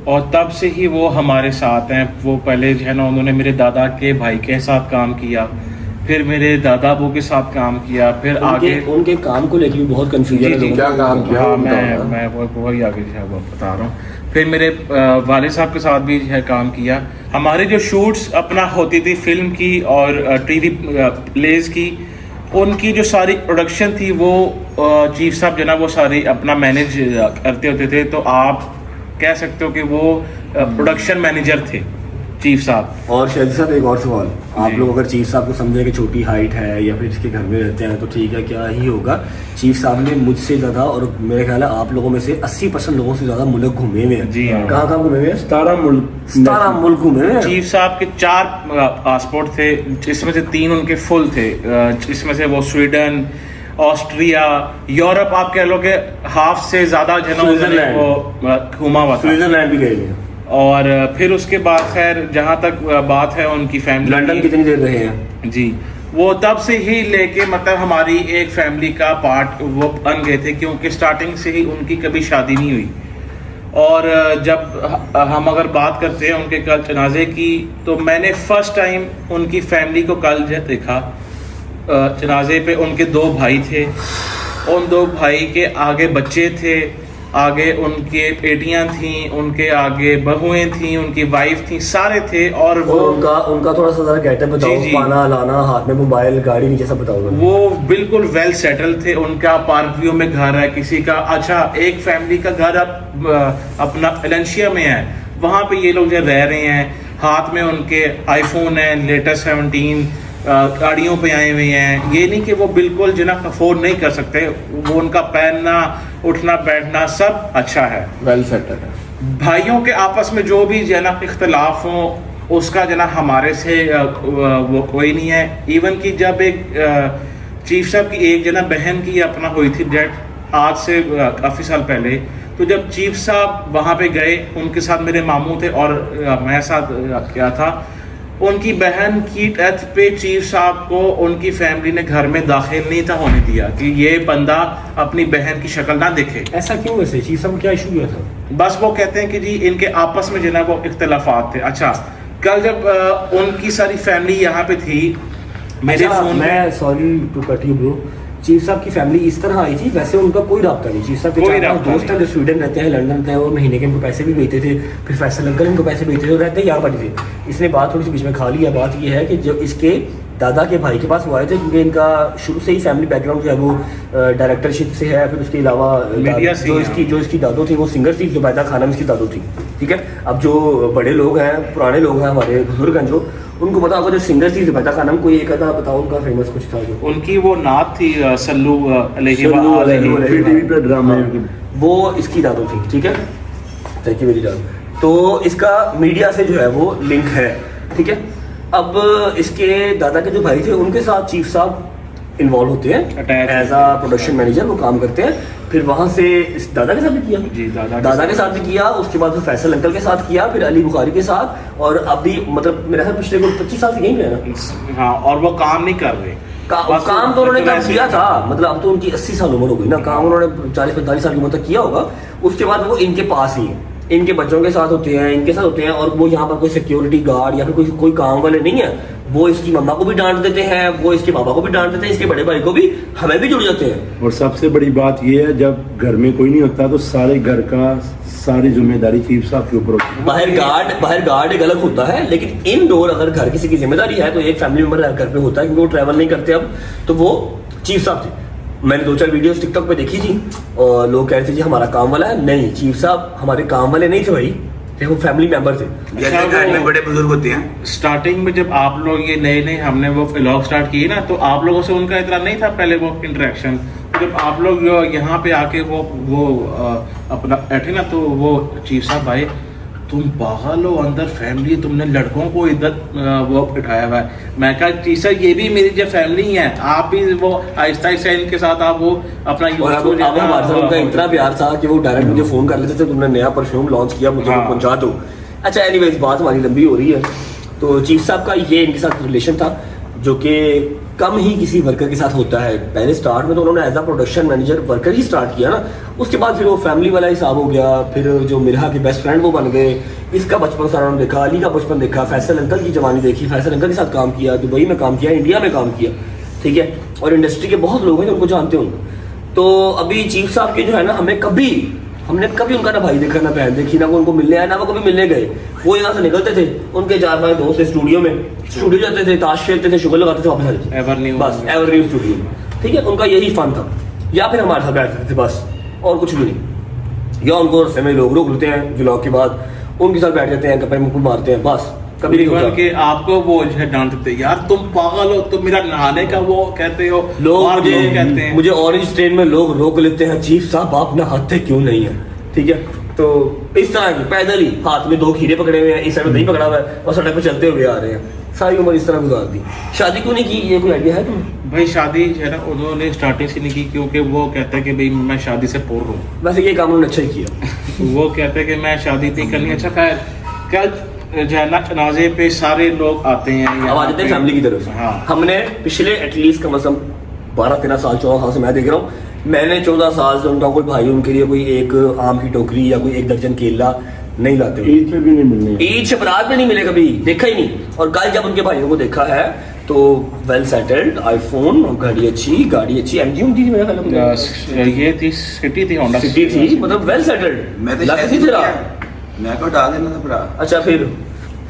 और तब से ही वो हमारे साथ हैं। वो पहले जो है ना उन्होंने मेरे दादा के भाई के साथ काम किया, फिर मेरे दादा अबू के साथ काम किया, फिर आगे उनके काम को लेकर भी बहुत कंफ्यूजन है। क्या काम किया? हाँ, मैं वो ही आगे जो है वो बता रहा हूँ। फिर मेरे वाले साहब के साथ भी जो है काम किया। हमारे जो शूट्स अपना होती थी फिल्म की और टीवी प्लेज की, उनकी जो सारी प्रोडक्शन थी वो चीफ साहब जो ना वो सारी अपना मैनेज करते होते थे। तो आप कह सकते हो कि वो प्रोडक्शन मैनेजर थे चीफ साहब। और शायद साहब एक और सवाल, आप लोग अगर चीफ साहब को समझें कि छोटी हाइट है या फिर इसके घर में रहते हैं तो ठीक है, क्या ही होगा। चीफ साहब ने मुझसे ज़्यादा और मेरे ख्याल है आप लोगों में से 80% लोगों से ज़्यादा मुल्क घूमे हुए हैं। जी हाँ। कहाँ घूमे हुए हैं? 17 मुल्क घूमे हुए हैं। चीफ साहब के 4 पासपोर्ट थे, जिसमें से 3 उनके फुल थे। इसमें से वो स्वीडन, ऑस्ट्रिया, यूरोप, आप कह लो कि हाफ से ज़्यादा जो घूमा हुआ था। स्विट्जरलैंड भी गए हैं। और फिर उसके बाद खैर जहाँ तक बात है उनकी फैमिली, लंदन कितनी देर रहे हैं? जी, वो तब से ही लेके मतलब हमारी एक फैमिली का पार्ट वो बन गए थे, क्योंकि स्टार्टिंग से ही उनकी कभी शादी नहीं हुई। और जब हम अगर बात करते हैं उनके कल जनाजे की, तो मैंने फर्स्ट टाइम उनकी फैमिली को कल देखा। जनाजे पे उनके 2 भाई थे, उन 2 भाई के आगे बच्चे थे, आगे उनके बेटियां थी, उनके आगे बहुएं थी, उनकी वाइफ थी, सारे थे। और वो उनका थोड़ा सा जरा गेटअप बताओ, जी। पाना लाना, हाथ में मोबाइल, गाड़ी नीचे सब बताओ। वो बिल्कुल वेल सेटल थे। उनका पार्क व्यू में घर है, किसी का अच्छा एक फैमिली का घर अपना वेलेंशिया में है, वहाँ पे ये लोग जो रह रहे हैं। हाथ में उनके आईफोन है लेटेस्ट 17, गाड़ियों पे आए हुए हैं। ये नहीं कि वो बिल्कुल जो ना अफोर्ड नहीं कर सकते, वो उनका पहनना, उठना, बैठना सब अच्छा है, वेल सेटल है। भाइयों के आपस में जो भी जो ना इख्तलाफ हो उसका जो ना हमारे से वो कोई नहीं है। इवन कि जब एक चीफ साहब की एक जो ना बहन की अपना हुई थी डेथ आज से काफ़ी साल पहले, तो जब चीफ साहब वहाँ पे गए, उनके साथ मेरे मामू थे और मैं साथ क्या था, उनकी बहन की डेथ पे चीफ साहब को उनकी फैमिली ने घर में दाखिल नहीं था होने दिया कि ये बंदा अपनी बहन की शक्ल ना देखे। ऐसा क्यों? वैसे चीफ साहब को क्या इशू हुआ था? बस वो कहते हैं कि जी इनके आपस में जो ना वो इख्तलाफात थे। अच्छा, कल जब उनकी सारी फैमिली यहाँ पे थी, मेरे अच्छा, फोन मैं sorry to cut you bro, chief साहब की फैमिली इस तरह आई थी, वैसे उनका कोई राब्ता नहीं। चीफ साहब के कोई चार पांच राब्ता दोस्त हैं जो स्वीडन रहते हैं, लंदन रहते हैं, और महीने के इनको पैसे भी भेजते थे, फिर फैसल अंकल इनको पैसे भेजते थे, और रहते यार बाटी थे। इसने बात थोड़ी सी बीच में खा लिया। बात ये है कि जो इसके दादा के भाई के पास वो आए थे, क्योंकि इनका शुरू से ही फैमिली बैकग्राउंड जो है वो डायरेक्टरशिप से है। फिर उसके अलावा मीडिया से जो इसकी दादो थी वो सिंगर थी, जुबैदा खानम इसकी दादो थी, ठीक है। अब जो बड़े लोग हैं, पुराने लोग हैं, हमारे बुजुर्ग हैं, जो उनको पता होगा जो सिंगर थी जुबैदा खानम, कोई एक आधा बताओ उनका फेमस कुछ था जो उनकी वो नात थी सल्लू टीवी पे ड्रामा, वो इसकी दादो थी, ठीक है। थैंक यू मेरी जान। तो इसका मीडिया से जो है वो लिंक है, ठीक है। अब इसके दादा के जो भाई थे उनके साथ चीफ साहब इन्वॉल्व होते हैं Attached as a production manager, वो काम करते हैं। फिर वहां से इस दादा के साथ भी किया, जी, दादा के साथ भी किया, उसके बाद फिर फैसल अंकल के साथ किया, फिर अली बुखारी के साथ, और अभी मतलब मेरे ख्याल पिछले 25 साल से यहीं पे है ना। हाँ, और वो काम नहीं कर रहे। काम तो उन्होंने कब किया था, मतलब अब तो उनकी 80 साल उम्र हो गई ना, काम उन्होंने 40-45 साल की उम्र तक किया होगा। उसके बाद वो इनके पास ही है, इनके बच्चों के साथ होते हैं, इनके साथ होते हैं। और वो यहाँ पर कोई सिक्योरिटी गार्ड या फिर कोई काम वाले नहीं है। वो इसकी मम्मा को भी डांट देते हैं, वो इसके पापा को भी डांट देते हैं, इसके बड़े भाई को भी, हमें भी जुड़ जाते हैं। और सबसे बड़ी बात यह है, जब घर में कोई नहीं होता तो सारे घर का सारी जिम्मेदारी चीफ साहब के ऊपर होती है। बाहर गार्ड एक अलग होता है, लेकिन इनडोर अगर घर किसी की जिम्मेदारी है तो एक फैमिली मेंबर घर पे होता है, क्योंकि वो ट्रैवल नहीं करते अब। तो वो चीफ साहब थे। मैंने 2-4 वीडियोस टिकटॉक पे देखी थी और लोग कह रहे थे जी हमारा काम वाला है। नहीं, चीफ साहब हमारे काम वाले नहीं थे भाई, वो फैमिली मेंबर थे। जैसे घर में बड़े बुजुर्ग होते हैं। स्टार्टिंग में जब आप लोग ये नए हमने वो व्लॉग स्टार्ट किए ना, तो आप लोगों से उनका इतना नहीं था पहले वो इंटरेक्शन। जब आप लोग यहाँ पे आके वो अपना बैठे ना, तो वो चीफ साहब भाई, तुम पागल हो, अंदर फैमिली, तुमने लड़कों को इधर वो बिठाया हुआ है। मैं कहा चीफ साहब ये भी मेरी जो फैमिली है, आप भी वो आहिस्ता आहिस्ता इनके साथ आप वो अपना हमारे साथ उनका इतना प्यार था कि वो डायरेक्ट मुझे फोन कर लेते थे, तुमने नया परफ्यूम लॉन्च किया, मुझे पहुंचा दो। अच्छा, एनीवेज बात हमारी लंबी हो रही है। तो चीफ साहब का ये इनके साथ रिलेशन था, जो कि कम ही किसी वर्कर के साथ होता है। पहले स्टार्ट में तो उन्होंने as a production manager worker ही स्टार्ट किया ना, उसके बाद फिर वो फैमिली वाला हिसाब हो गया। फिर जो मिरहा के बेस्ट फ्रेंड वो बन गए, इसका बचपन सारा उन्होंने देखा, अली का बचपन देखा, फैसल अंकल की जवानी देखी, फैसल अंकल के साथ काम किया, दुबई में काम किया, इंडिया में काम किया, ठीक है। और इंडस्ट्री के बहुत लोग हैं जो उनको जानते होंगे। तो अभी चीफ साहब के जो है ना, हमने कभी उनका ना भाई देखा, ना बहन देखी, ना वो उनको मिलने आया, ना वो कभी मिलने गए। वो यहाँ से निकलते थे, उनके 4-5 दोस्त स्टूडियो जाते थे, ताश खेलते थे, शुगर लगाते थे, वापस आ जाते थे। एवरन्यू स्टूडियो में, ठीक है। उनका यही फन था, या फिर हमारे साथ बैठते थे बस, और कुछ भी नहीं। या उनको रस्ते में लोग रोक लेते हैं व्लॉग के बाद, उनके साथ बैठ जाते हैं, गप्पे मुक्के मारते हैं, बस। कभी नहीं होता कि आपको वो जो है डांट देते, यार तुम पागल हो, तुम मेरा नहाने का वो कहते हो, लोग कहते हैं। मुझे ऑरेंज ट्रेन में लोग रोक लेते हैं, चीफ साहब आप नहाते क्यों नहीं है, ठीक है। तो इस तरह की पैदल ही हाथ में 2 खीरे पकड़े हुए हैं, इस साइड में दही पकड़ा हुआ है, और सड़क पे चलते हुए आ रहे हैं। सारी उम्र इस तरह गुजार दी। शादी क्यों नहीं की, ये कोई आइडिया है तुम्हें? भाई शादी जो है ना, उन्होंने स्टार्टिंग से नहीं की, क्योंकि वो कहते हैं कि भाई मैं शादी से पोर हूँ। वैसे ये काम उन्होंने अच्छा ही किया। वो कहते हैं कि मैं शादी नहीं करनी। अच्छा, खैर कल जो है ना जनाजे पे सारे लोग आते हैं, अब आ जाते हैं फैमिली की तरफ। हाँ। हमने पिछले एटलीस्ट कम से कम 12-13 साल 14 साल से मैं देख रहा हूँ, मैंने 14 साल से उनका कोई भाई उनके लिए कोई एक आम की टोकरी या कोई 1 दर्जन केला नहीं लाते हुए। ईद पे भी नहीं मिलने। ईद से बरात में नहीं मिले, कभी देखा ही नहीं। और कल जब उनके भाइयों को देखा है तो वेल सेटल्ड, आईफोन, गाड़ी अच्छी MG थी मेरे ख्याल में, ये थी सिटी थी, होंडा सिटी थी, मतलब वेल सेटल्ड। मैं तो लग शायद थी तेरा। मैं को डाल देना था भरा। अच्छा फिर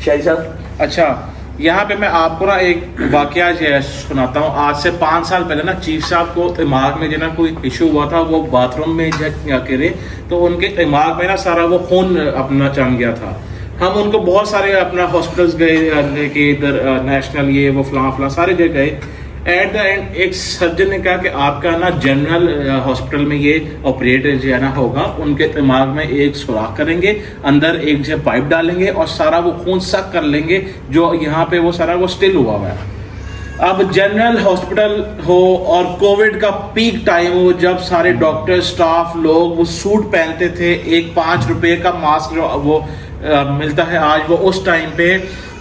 शाहिद साहब, अच्छा, यहाँ पे मैं आपको ना एक वाकया जो है सुनाता हूँ। आज से 5 साल पहले ना चीफ साहब को दिमाग में जो ना कोई इशू हुआ था, वो बाथरूम में गिरे तो उनके दिमाग में ना सारा वो खून अपना जम गया था। हम उनको बहुत सारे अपना हॉस्पिटल्स गए कि इधर नेशनल ये वो फलां सारे जगह गए। एट द एंड एक सर्जन ने कहा कि आपका ना जनरल हॉस्पिटल में ये ऑपरेट जो है ना होगा, उनके दिमाग में एक सुराख करेंगे, अंदर एक जो पाइप डालेंगे और सारा वो खून सक कर लेंगे जो यहाँ पे वो सारा वो स्टिल हुआ है। अब जनरल हॉस्पिटल हो और कोविड का पीक टाइम हो, जब सारे डॉक्टर स्टाफ लोग वो सूट पहनते थे, एक 5 रुपए का मास्क जो वो मिलता है आज, वो उस टाइम पे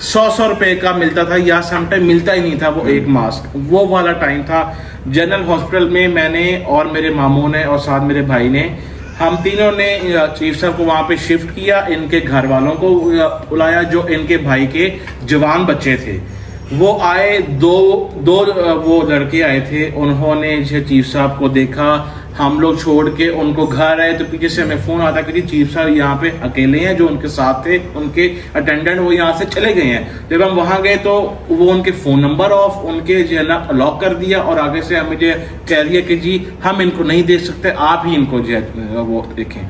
100 रुपए का मिलता था या समटाइम मिलता ही नहीं था वो एक मास्क, वो वाला टाइम था। जनरल हॉस्पिटल में मैंने और मेरे मामू ने और साथ मेरे भाई ने, हम तीनों ने चीफ साहब को वहाँ पे शिफ्ट किया, इनके घर वालों को बुलाया, जो इनके भाई के जवान बच्चे थे वो आए, दो वो लड़के आए थे, उन्होंने चीफ साहब को देखा, हम लोग छोड़ के उनको घर आए तो पीछे से हमें फोन आता कि चीफ साहब यहाँ पे अकेले हैं, जो उनके साथ थे उनके अटेंडेंट वो यहाँ से चले गए हैं। जब हम वहाँ गए तो वो उनके फोन नंबर ऑफ, उनके जो है ना लॉक कर दिया और आगे से हमें जो कह दिया कि जी हम इनको नहीं देख सकते, आप ही इनको जो है वो देखें।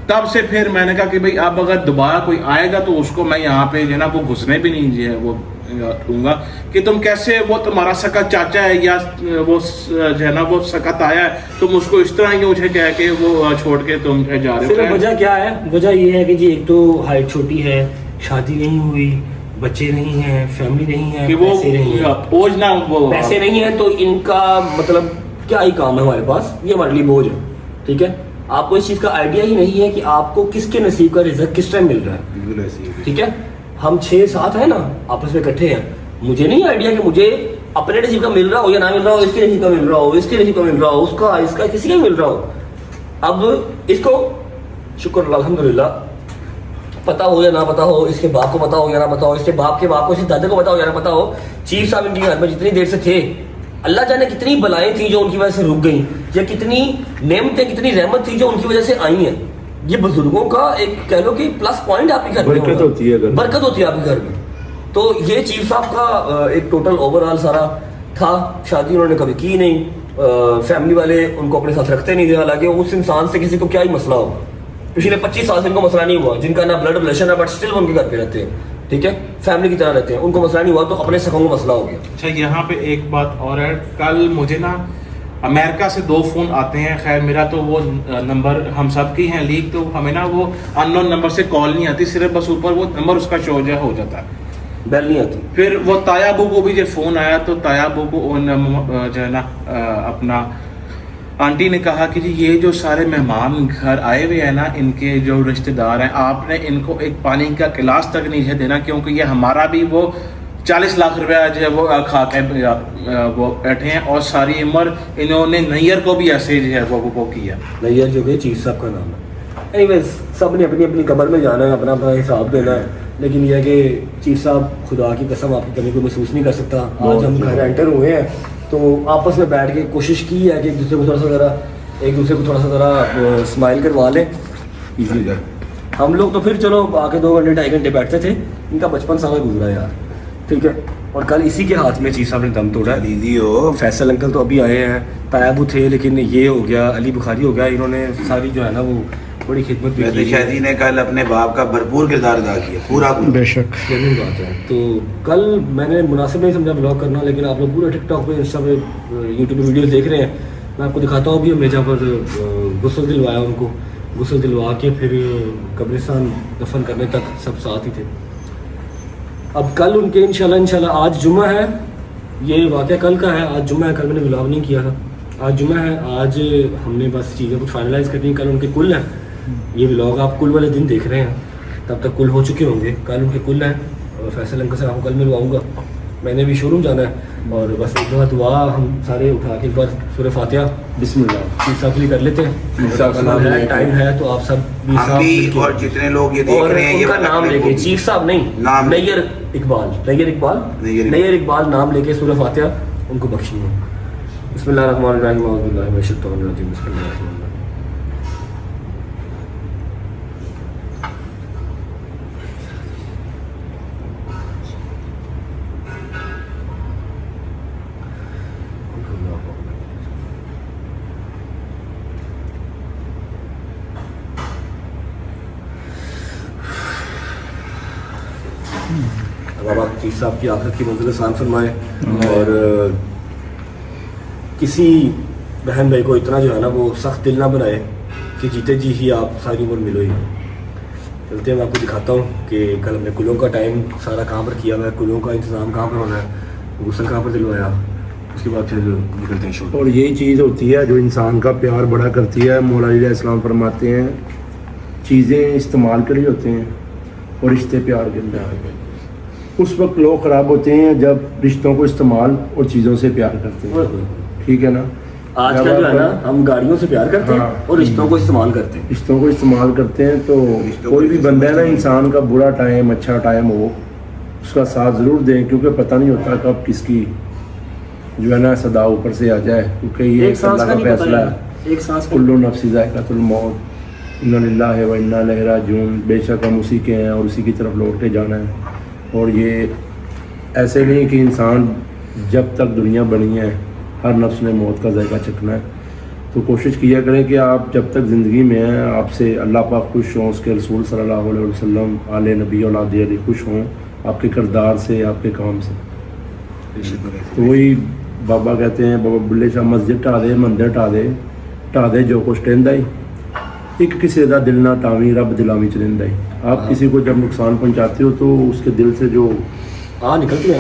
तब से फिर मैंने कहा कि भाई अब अगर दोबारा कोई आएगा तो उसको मैं यहाँ पे जो है ना वो घुसने भी नहीं जो है वो दूंगा कि तुम कैसे, वो तुम्हारा सका चाचा है या वो जो है ना वो सकत आया है, तुम उसको इस तरह ही मुझे कह के वो छोड़ के तुम जा रहे हो। वजह क्या है? वजह ये है कि जी एक तो हाइट छोटी है, शादी नहीं हुई, बच्चे नहीं हैं, फैमिली नहीं है, कि वो पैसे नहीं है, बोझ ना वो पैसे नहीं है तो इनका मतलब क्या ही काम है हमारे पास, ये हमारे लिए बोझ है। ठीक है, आपको इस चीज का आइडिया ही नहीं है कि आपको किसके नसीब का रिजल्ट किस टाइम मिल रहा है। ठीक है, हम 6-7 है ना आपस में इकट्ठे हैं, मुझे नहीं आइडिया कि मुझे अपने नसीब का मिल रहा हो या ना मिल रहा हो, इसके नसीब का मिल रहा हो, इसके नसीब का मिल रहा हो, उसका इसका किसी का मिल रहा हो। अब इसको शुक्र अल्हम्दुलिल्लाह पता हो या ना पता हो, इसके बाप को पता हो या ना पता हो, इसके बाप के बाप को, इसके दादा को पता हो या ना पता हो, चीफ साहब इनके घर में जितनी देर से थे, अल्लाह जाने कितनी बलाएं थी जो उनकी वजह से रुक गई, या कितनी नेमतें, कितनी रहमत थी जो उनकी वजह से आई हैं। ये बुजुर्गों का एक कह लो कि प्लस पॉइंट आपके घर में बरकत होती है, बरकत होती है आपके घर में। तो ये चीफ साहब का एक टोटल ओवरऑल सारा था। शादी उन्होंने कभी की नहीं, फैमिली वाले उनको अपने साथ रखते नहीं थे, हालांकि उस इंसान से किसी को क्या ही मसला होगा, पिछले 25 साल से इनको मसला नहीं हुआ, जिनका ना ब्लड रिलेशन है बट स्टिल उनके घर पे रहते हैं। ठीक है, फैमिली की तरह रहते हैं, उनको मसला नहीं हुआ तो अपने सकों को मसला हो गया। अच्छा, यहाँ पे एक बात और है, कल मुझे ना अमेरिका से 2 फोन आते हैं, खैर मेरा तो वो नंबर हम सब की हैं लीक, तो हमें ना वो अननोन नंबर से कॉल नहीं आती, सिर्फ बस ऊपर वो नंबर उसका शो हो जाता है, बेल नहीं आती। फिर वो तायाबू को भी जब फोन आया तो तायाबू को जो है ना अपना आंटी ने कहा कि जी ये जो सारे मेहमान घर आए हुए हैं ना, इनके जो रिश्तेदार हैं, आपने इनको एक पानी का गिलास तक नहीं है देना, क्योंकि ये हमारा भी वो 40 लाख रुपया जो है वो खा के वो बैठे हैं और सारी उम्र इन्होंने नैयर को भी ऐसे जो है वो किया। नैयर जो कि चीफ साहब का नाम है। एनीवेज, सब ने अपनी अपनी कब्र में जाना है, अपना अपना हिसाब देना है, लेकिन यह है कि चीफ साहब खुदा की कसम आपकी कमी को महसूस नहीं कर सकता। आज हम घर एंटर हुए हैं तो आपस में बैठ के कोशिश की है कि एक दूसरे को थोड़ा सा ज़रा स्माइल करवा लें, ईजी हो जाए। हम लोग तो फिर चलो आके 2 घंटे 2.5 घंटे बैठते थे, इनका बचपन सारा गुजरा यार। ठीक है, और कल इसी के हाथ में चीफ साहब ने दम तोड़ा है। दीदी हो, फैसल अंकल तो अभी आए हैं, तायाबू थे, लेकिन ये हो गया, अली बुखारी हो गया, इन्होंने सारी जो है ना वो बड़ी खिदमत भी वैसे की। शादी ने कल अपने बाप का भरपूर किरदार अदा किया, पूरा बेशक। जेन्युइन बात है। तो कल मैंने मुनासिब नहीं समझा ब्लॉग करना, लेकिन आप लोग पूरे टिकटॉक पे, इंस्टा पे, यूट्यूब पे वीडियोस देख रहे हैं, मैं आपको दिखाता हूँ। अभी हमने जहाँ पर गुस्ल दिलवाया, उनको गुस्ल दिलवा के फिर कब्रिस्तान दफन करने तक सब साथ ही थे। अब कल उनके इंशाल्लाह आज जुम्मा है, ये वाक़या कल का है, आज जुम्मा है, कल मैंने व्लॉग नहीं किया था, आज जुम्मा है, आज हमने बस चीज़ें कुछ फाइनलाइज करनी है। कल उनके कुल हैं, ये व्लॉग आप कुल वाले दिन देख रहे हैं, तब तक कुल हो चुके होंगे। कल उनके कुल हैं, और फैसल अंकल से आपको कल मिलवाऊँगा, मैंने भी शोरूम जाना है, और बस एक दफ़ा दुआ हम सारे उठा के एक बार सूरह फातिहा बिस्मिल्लाह चीफ साहब के लिए कर लेते हैं। टाइम है तो आप सब भी हम भी और जितने लोग ये देख और रहे हैं, ये उनका नाम लेके, चीफ साहब नहीं, नाम नैयर इकबाल, नैयर इकबाल नाम लेके सूरह फातिहा उनको बख्शिए। बिस्मिल्लाहिर्रहमानिर्रहीम, औज़ु बिल्लाहि मिनश शैतानिर रजीम, बिस्मिल्लाहिर्रहमानिर्रहीम। बाबा चीफ साहब की आखिरत की मंजिल आसान फरमाए और किसी बहन भाई को इतना जो है ना वो सख्त दिल ना बनाए कि जीते जी ही आप सारी उम्र मिलो ही। चलते हैं, मैं आपको दिखाता हूँ कि कल हमने कुलों का टाइम सारा कहाँ पर किया हुआ है, कुलों का इंतज़ाम कहाँ पर होना है, गुस्ल कहाँ पर दिलवाया, उसके बाद फिर निकलते हैं शो। और यही चीज़ होती है जो इंसान का प्यार बड़ा करती है। मौला अली अलैहिस्सलाम फरमाते हैं चीज़ें इस्तेमाल के लिए होते हैं और रिश्ते प्यार के लिए। उस वक्त लोग ख़राब होते हैं जब रिश्तों को इस्तेमाल और चीज़ों से प्यार करते हैं, ठीक है ना। आज का जो है ना हम गाड़ियों से प्यार करते हैं और रिश्तों को इस्तेमाल करते हैं। रिश्तों को इस्तेमाल करते हैं तो कोई भी बंदा है ना, इंसान का बुरा टाइम अच्छा टाइम हो उसका साथ ज़रूर दें, क्योंकि पता नहीं होता कब किसकी जो है ना सदा ऊपर से आ जाए, क्योंकि ये अल्लाह का फैसला है। एक सांस कुल्लु नफ्सी ज़ायक़ातुल मौत, इन्ना लिल्लाहि व इन्ना इलैहि राजिऊन। बेशक हम उसी के हैं और उसी की तरफ लौट के जाना है। और ये ऐसे नहीं कि इंसान जब तक दुनिया बनी है हर नफ्स ने मौत का जायका चखना है। तो कोशिश किया करें कि आप जब तक ज़िंदगी में हैं आपसे अल्लाह पाक खुश हों, उसके रसूल सल्लल्लाहु अलैहि वसल्लम आले नबी औलाद अली खुश हों आपके किरदार से, आपके काम से। तो वही बाबा कहते हैं, बाबा बुल्ले शाह मस्जिद ढा दे मंदिर ढा दे जो कुछ टहंदा ही, एक किसी का दिल ना टावी रब दिलावी च रहिंदा ही। आप किसी को जब नुकसान पहुंचाते हो तो उसके दिल से जो आग निकलती है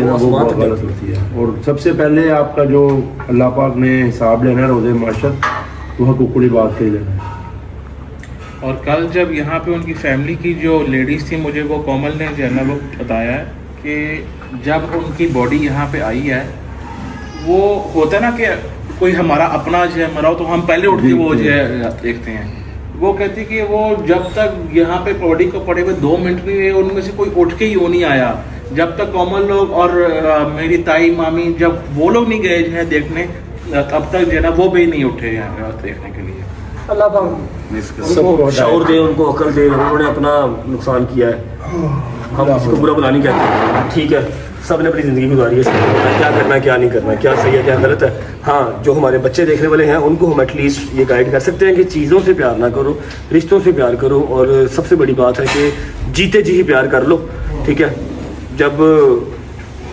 ना वो बहुत गलत होती है। और सबसे पहले आपका जो अल्लाह पाक ने हिसाब लेना है रोज़े माशर, वो हकूक़ुल बात के लेना है। और कल जब यहाँ पे उनकी फैमिली की जो लेडीज़ थी, मुझे वो कोमल ने जो है ना वो बताया है कि जब उनकी बॉडी यहाँ पे आई है, वो होता है ना कि कोई हमारा अपना जो है मरा हो तो हम पहले उठ के वो जो है देखते हैं। वो कहती कि वो जब तक यहाँ पे बॉडी को पड़े हुए 2 मिनट भी उनमें से कोई उठ के ही वो नहीं आया, जब तक कोमल लोग और मेरी ताई मामी जब वो लोग नहीं गए जो है देखने, तब तक जो है ना वो भी नहीं उठे हैं देखने के लिए। अल्लाह पाक उनको शऊर दे, उनको अकल दे। उन्होंने अपना नुकसान किया है, हम किसी को बुरा बुला नहीं कहते, ठीक है। सब ने अपनी ज़िंदगी गुजारी है, क्या करना है क्या नहीं करना है, क्या सही है क्या गलत है। हाँ, जो हमारे बच्चे देखने वाले हैं उनको हम एटलीस्ट ये गाइड कर सकते हैं कि चीज़ों से प्यार ना करो, रिश्तों से प्यार करो। और सबसे बड़ी बात है कि जीते जी ही प्यार कर लो, ठीक है। जब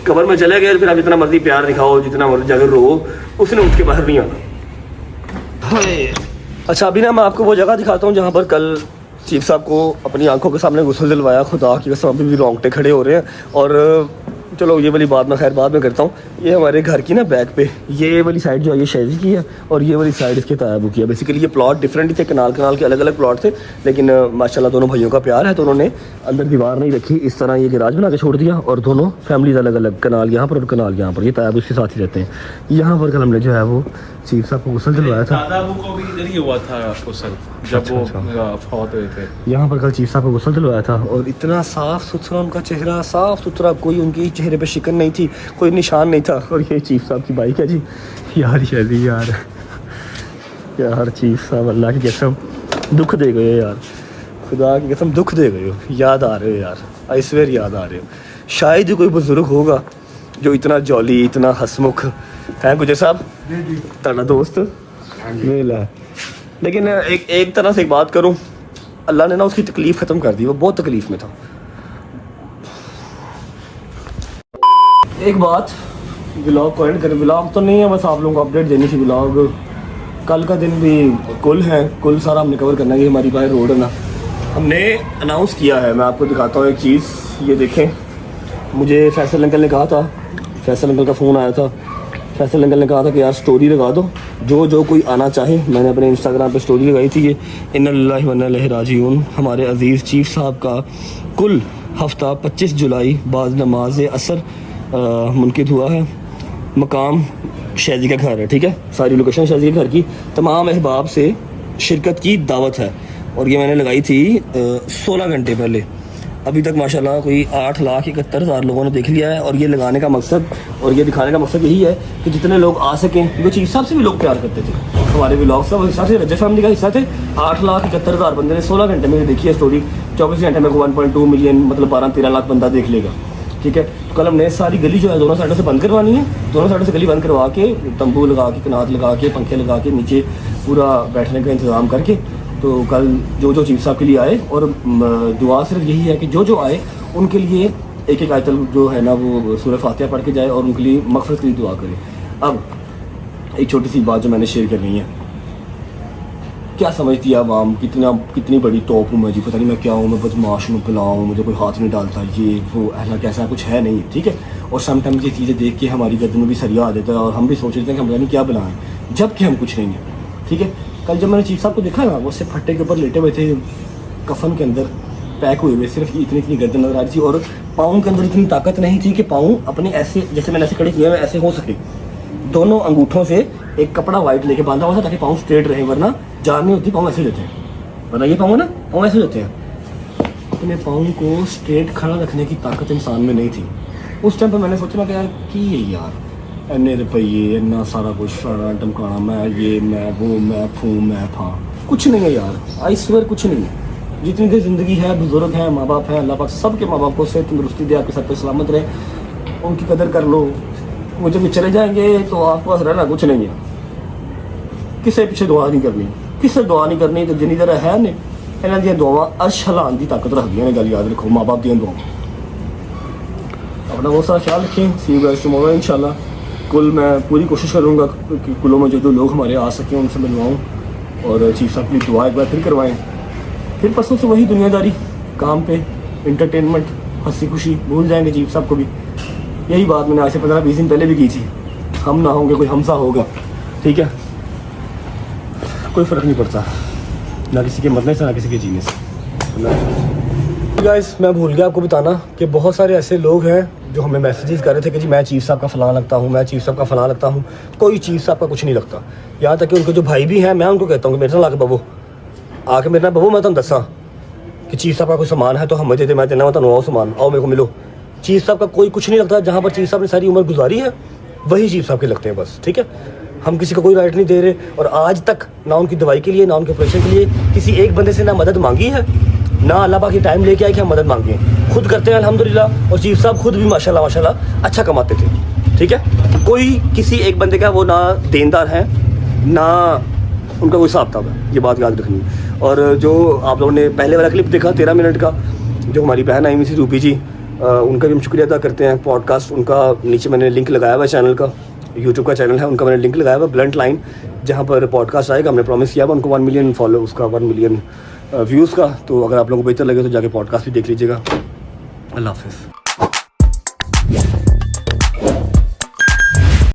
कब्र में चले गए फिर आप जितना मर्जी प्यार दिखाओ, जितना मर्जी जाकर रो, उसने उठ के बाहर नहीं आना। अच्छा, अभी ना मैं आपको वो जगह दिखाता हूँ जहाँ पर कल चीफ साहब को अपनी आंखों के सामने गुस्ल दिलवाया। खुदा की कसम अभी भी रोंगटे खड़े हो रहे हैं। और चलो ये वाली बात मैं खैर बाद में करता हूँ। ये हमारे घर की ना बैक पे ये वाली साइड जो है ये शैजी की है और ये वाली साइड इसके तायाबू की है। बेसिकली ये प्लॉट डिफरेंट ही थे, कनाल के अलग अलग प्लॉट थे, लेकिन माशाल्लाह दोनों भाइयों का प्यार है तो उन्होंने अंदर दीवार नहीं रखी, इस तरह ये गिराज बना के छोड़ दिया और दोनों फैमिलीज अलग अलग, कनाल यहाँ पर और कनाल यहाँ पर, ये तायाबू उसके साथ ही रहते हैं। यहाँ पर कल हमने जो है वो चीफ साहब को गुस्ल दिलवाया था। दादाबू को भी इधर ही हुआ था गुस्ल जब वो फौत हुए थे। यहाँ पर कल चीफ साहब को गुस्ल दिलवाया था और इतना साफ़ सुथरा उनका चेहरा, साफ़ सुथरा, कोई उनकी चेहरे पे शिकन नहीं थी, कोई निशान नहीं था। और ये चीफ साहब की बाइक है जी। यार शैदी यार चीफ साहब अल्लाह की कसम दुख दे गए यार, खुदा की कसम दुख दे गए हो, याद आ रहे हो यार, आई स्वेयर याद आ रहे हो। शायद ही कोई बुजुर्ग होगा जो इतना जॉली, इतना हंसमुख है। गुजर साहब ताड़ा दोस्त मेला, लेकिन एक तरह से एक बात करूं, अल्लाह ने ना उसकी तकलीफ़ ख़त्म कर दी, वो बहुत तकलीफ़ में था। एक बात व्लॉग को एंड करें, व्लॉग तो नहीं है, बस आप लोगों को अपडेट देनी थी। व्लॉग कल का दिन भी कुल है, कुल सारा हमने कवर करना है। ये हमारी बाहर रोड है ना, हमने अनाउंस किया है। मैं आपको दिखाता हूँ एक चीज़, ये देखें। मुझे फैसल अंकल ने कहा था, फैसल अंकल का फ़ोन आया था, फैसल अंकल ने कहा था कि यार स्टोरी लगा दो, जो कोई आना चाहे। मैंने अपने इंस्टाग्राम पे स्टोरी लगाई थी, ये इन्ना लिल्लाहि व इन्ना इलैहि राजिऊन। हमारे अज़ीज़ चीफ साहब का कुल हफ़्ता 25 जुलाई बाद नमाज असर मुनक़िद हुआ है। मकाम शैजी का घर है, ठीक है। सारी लोकेशन शैजी के घर की, तमाम अहबाब से शिरकत की दावत है। और ये मैंने लगाई थी 16 घंटे पहले। अभी तक माशाल्लाह कोई 8,71,000 लोगों ने देख लिया है। और ये लगाने का मकसद और ये दिखाने का मकसद यही है कि जितने लोग आ सकें, क्योंकि चीफ साहब से भी लोग प्यार करते थे, हमारे व्लॉग सब हिस्सा थे, रजत फैमिली का हिस्सा थे। 8,71,000 बंदे ने 16 घंटे में देखी है स्टोरी। 24 घंटे में 1.2 मिलियन मतलब 12-13 लाख बंदा देख लेगा, ठीक है। तो कल हमने सारी गली जो है दोनों साइडों से बंद करवानी है, दोनों साइडों से गली बंद करवा के तंबू लगा के, कनात लगा के, पंखे लगा के, नीचे पूरा बैठने का इंतज़ाम करके, तो कल जो चीफ साहब के लिए आए, और दुआ सिर्फ यही है कि जो आए उनके लिए एक एक आयतल जो है ना वो सूरह फातिहा पढ़ के जाए और उनके लिए मग़फ़िरत के लिए दुआ करे। अब एक छोटी सी बात जो मैंने शेयर करनी है, क्या समझती है आवाम कितनी बड़ी तोप हूँ मैं जी, पता नहीं मैं क्या हूँ, मैं बदमाश हूँ, पिलाऊँ, मुझे कोई हाथ नहीं डालता, ये वो ऐसा कैसा कुछ है नहीं, ठीक है। और समटाइम्स ये चीज़ें देख के हमारी गर्दन में भी सरिया आ जाता है और हम भी सोच लेते हैं कि हम पता नहीं क्या बनाएं, जबकि हम कुछ नहीं हैं, ठीक है। कल जब मैंने चीफ साहब को देखा ना, वो सिर्फ फट्टे के ऊपर लेटे हुए थे, कफन के अंदर पैक हुए हुए, सिर्फ इतनी गर्दन नजर आ रही थी और पाँव के अंदर इतनी ताकत नहीं थी कि पाँव अपने ऐसे, जैसे मैंने ऐसे खड़े किए हुए ऐसे हो सके। दोनों अंगूठों से एक कपड़ा वाइट लेके बांधा हुआ था ताकि पाँव स्ट्रेट रहे, वरना जान नहीं होती, पाँव ऐसे देते हैं, वरना ये पाँव ना पाँव ऐसे देते हैं। अपने पाँव को स्ट्रेट खड़ा रखने की ताकत इंसान में नहीं थी। उस टाइम पर मैंने सोचा ना कि यार की है यार, इन्ने रुपये, इन्ना सारा कुछ फलाना टमकाना, मैं ये मैं वो मैं फूँ मैं फाँ, कुछ नहीं है यार, आई स्वेयर कुछ नहीं है। जितनी देर ज़िंदगी है, बुजुर्ग हैं, माँ बाप हैं, अल्लाह पाक सबके माँ बाप को सेहत तंदुरुस्ती दे, आपके सर पे सलामत रहे, उनकी कदर कर लो। वो जब चले जाएंगे तो आपके पास रहना कुछ नहीं है, किसी पीछे दुआ नहीं करनी, किसी दुआ नहीं करनी, तो जिन्नी देर है ने इन्हों दी दुआवां अर्श हिलाउण दी ताकत रखदियां ने। गल याद रखो, माँ बाप दी दुआवां। अपना बहुत सारा ख्याल रखें। सी यू गाइस टुमारो इंशाल्लाह। कुल मैं पूरी कोशिश करूँगा कि कुलों में जो लोग हमारे आ सकें उनसे मिलवाऊँ और चीफ साहब की दुआ एक बार फिर करवाएँ। फिर परसों से वही दुनियादारी, काम पे, इंटरटेनमेंट, हंसी खुशी, भूल जाएंगे चीफ साहब को भी। यही बात मैंने आज से 15-20 दिन पहले भी की थी, हम ना होंगे कोई हमसा होगा, ठीक है। कोई फ़र्क नहीं पड़ता ना किसी के मरने से ना किसी के जीने से। गाइस मैं भूल गया आपको बताना कि बहुत सारे ऐसे लोग हैं जो हमें मैसेजेस कर रहे थे कि जी मैं चीफ साहब का फ़लाँ लगता हूँ, मैं चीफ साहब का फ़लाँ लगता हूँ। कोई चीफ साहब का कुछ नहीं लगता। यहाँ तक कि उनके जो भाई भी हैं, मैं उनको कहता हूँ कि मेरे नाल बबो आके मेरे नाल बबो, मैं तुम दसा कि चीफ साहब का कोई सामान है तो हम दे दे, मैं देना तुम आओ सामान, आओ मेरे को मिलो। चीफ साहब का कोई कुछ नहीं लगता। जहाँ पर चीफ साहब ने सारी उम्र गुजारी है वही चीफ साहब के लगते हैं बस, ठीक है। हम किसी को कोई राइट नहीं दे रहे और आज तक ना उनकी दवाई के लिए ना उनके ऑपरेशन के लिए किसी एक बंदे से ना मदद मांगी है, ना अल्लाह पाक की टाइम लेके आए कि हम मदद मांगे। खुद करते हैं अल्हम्दुलिल्लाह। और चीफ साहब खुद भी माशाल्लाह अच्छा कमाते थे, ठीक है। कोई किसी एक बंदे का वो ना देनदार है ना उनका कोई हिसाब किताब है, ये बात याद रखनी है। और जो आप लोगों ने पहले वाला क्लिप देखा 13 मिनट का, जो हमारी बहन आई हुई थी रूपी जी, उनका भी हम शुक्रिया अदा करते हैं। पॉडकास्ट उनका नीचे मैंने लिंक लगाया हुआ है, चैनल का, यूट्यूब का चैनल है उनका, मैंने लिंक लगाया हुआ ब्लंट लाइन, जहाँ पर पॉडकास्ट आएगा। हमने प्रॉमिस किया हुआ उनको 1 मिलियन फॉलो, उसका 1 मिलियन व्यूज़ का। तो अगर आप लोगों को बेहतर लगे तो जाके पॉडकास्ट भी देख लीजिएगा। अल्लाह हाफ़िज़।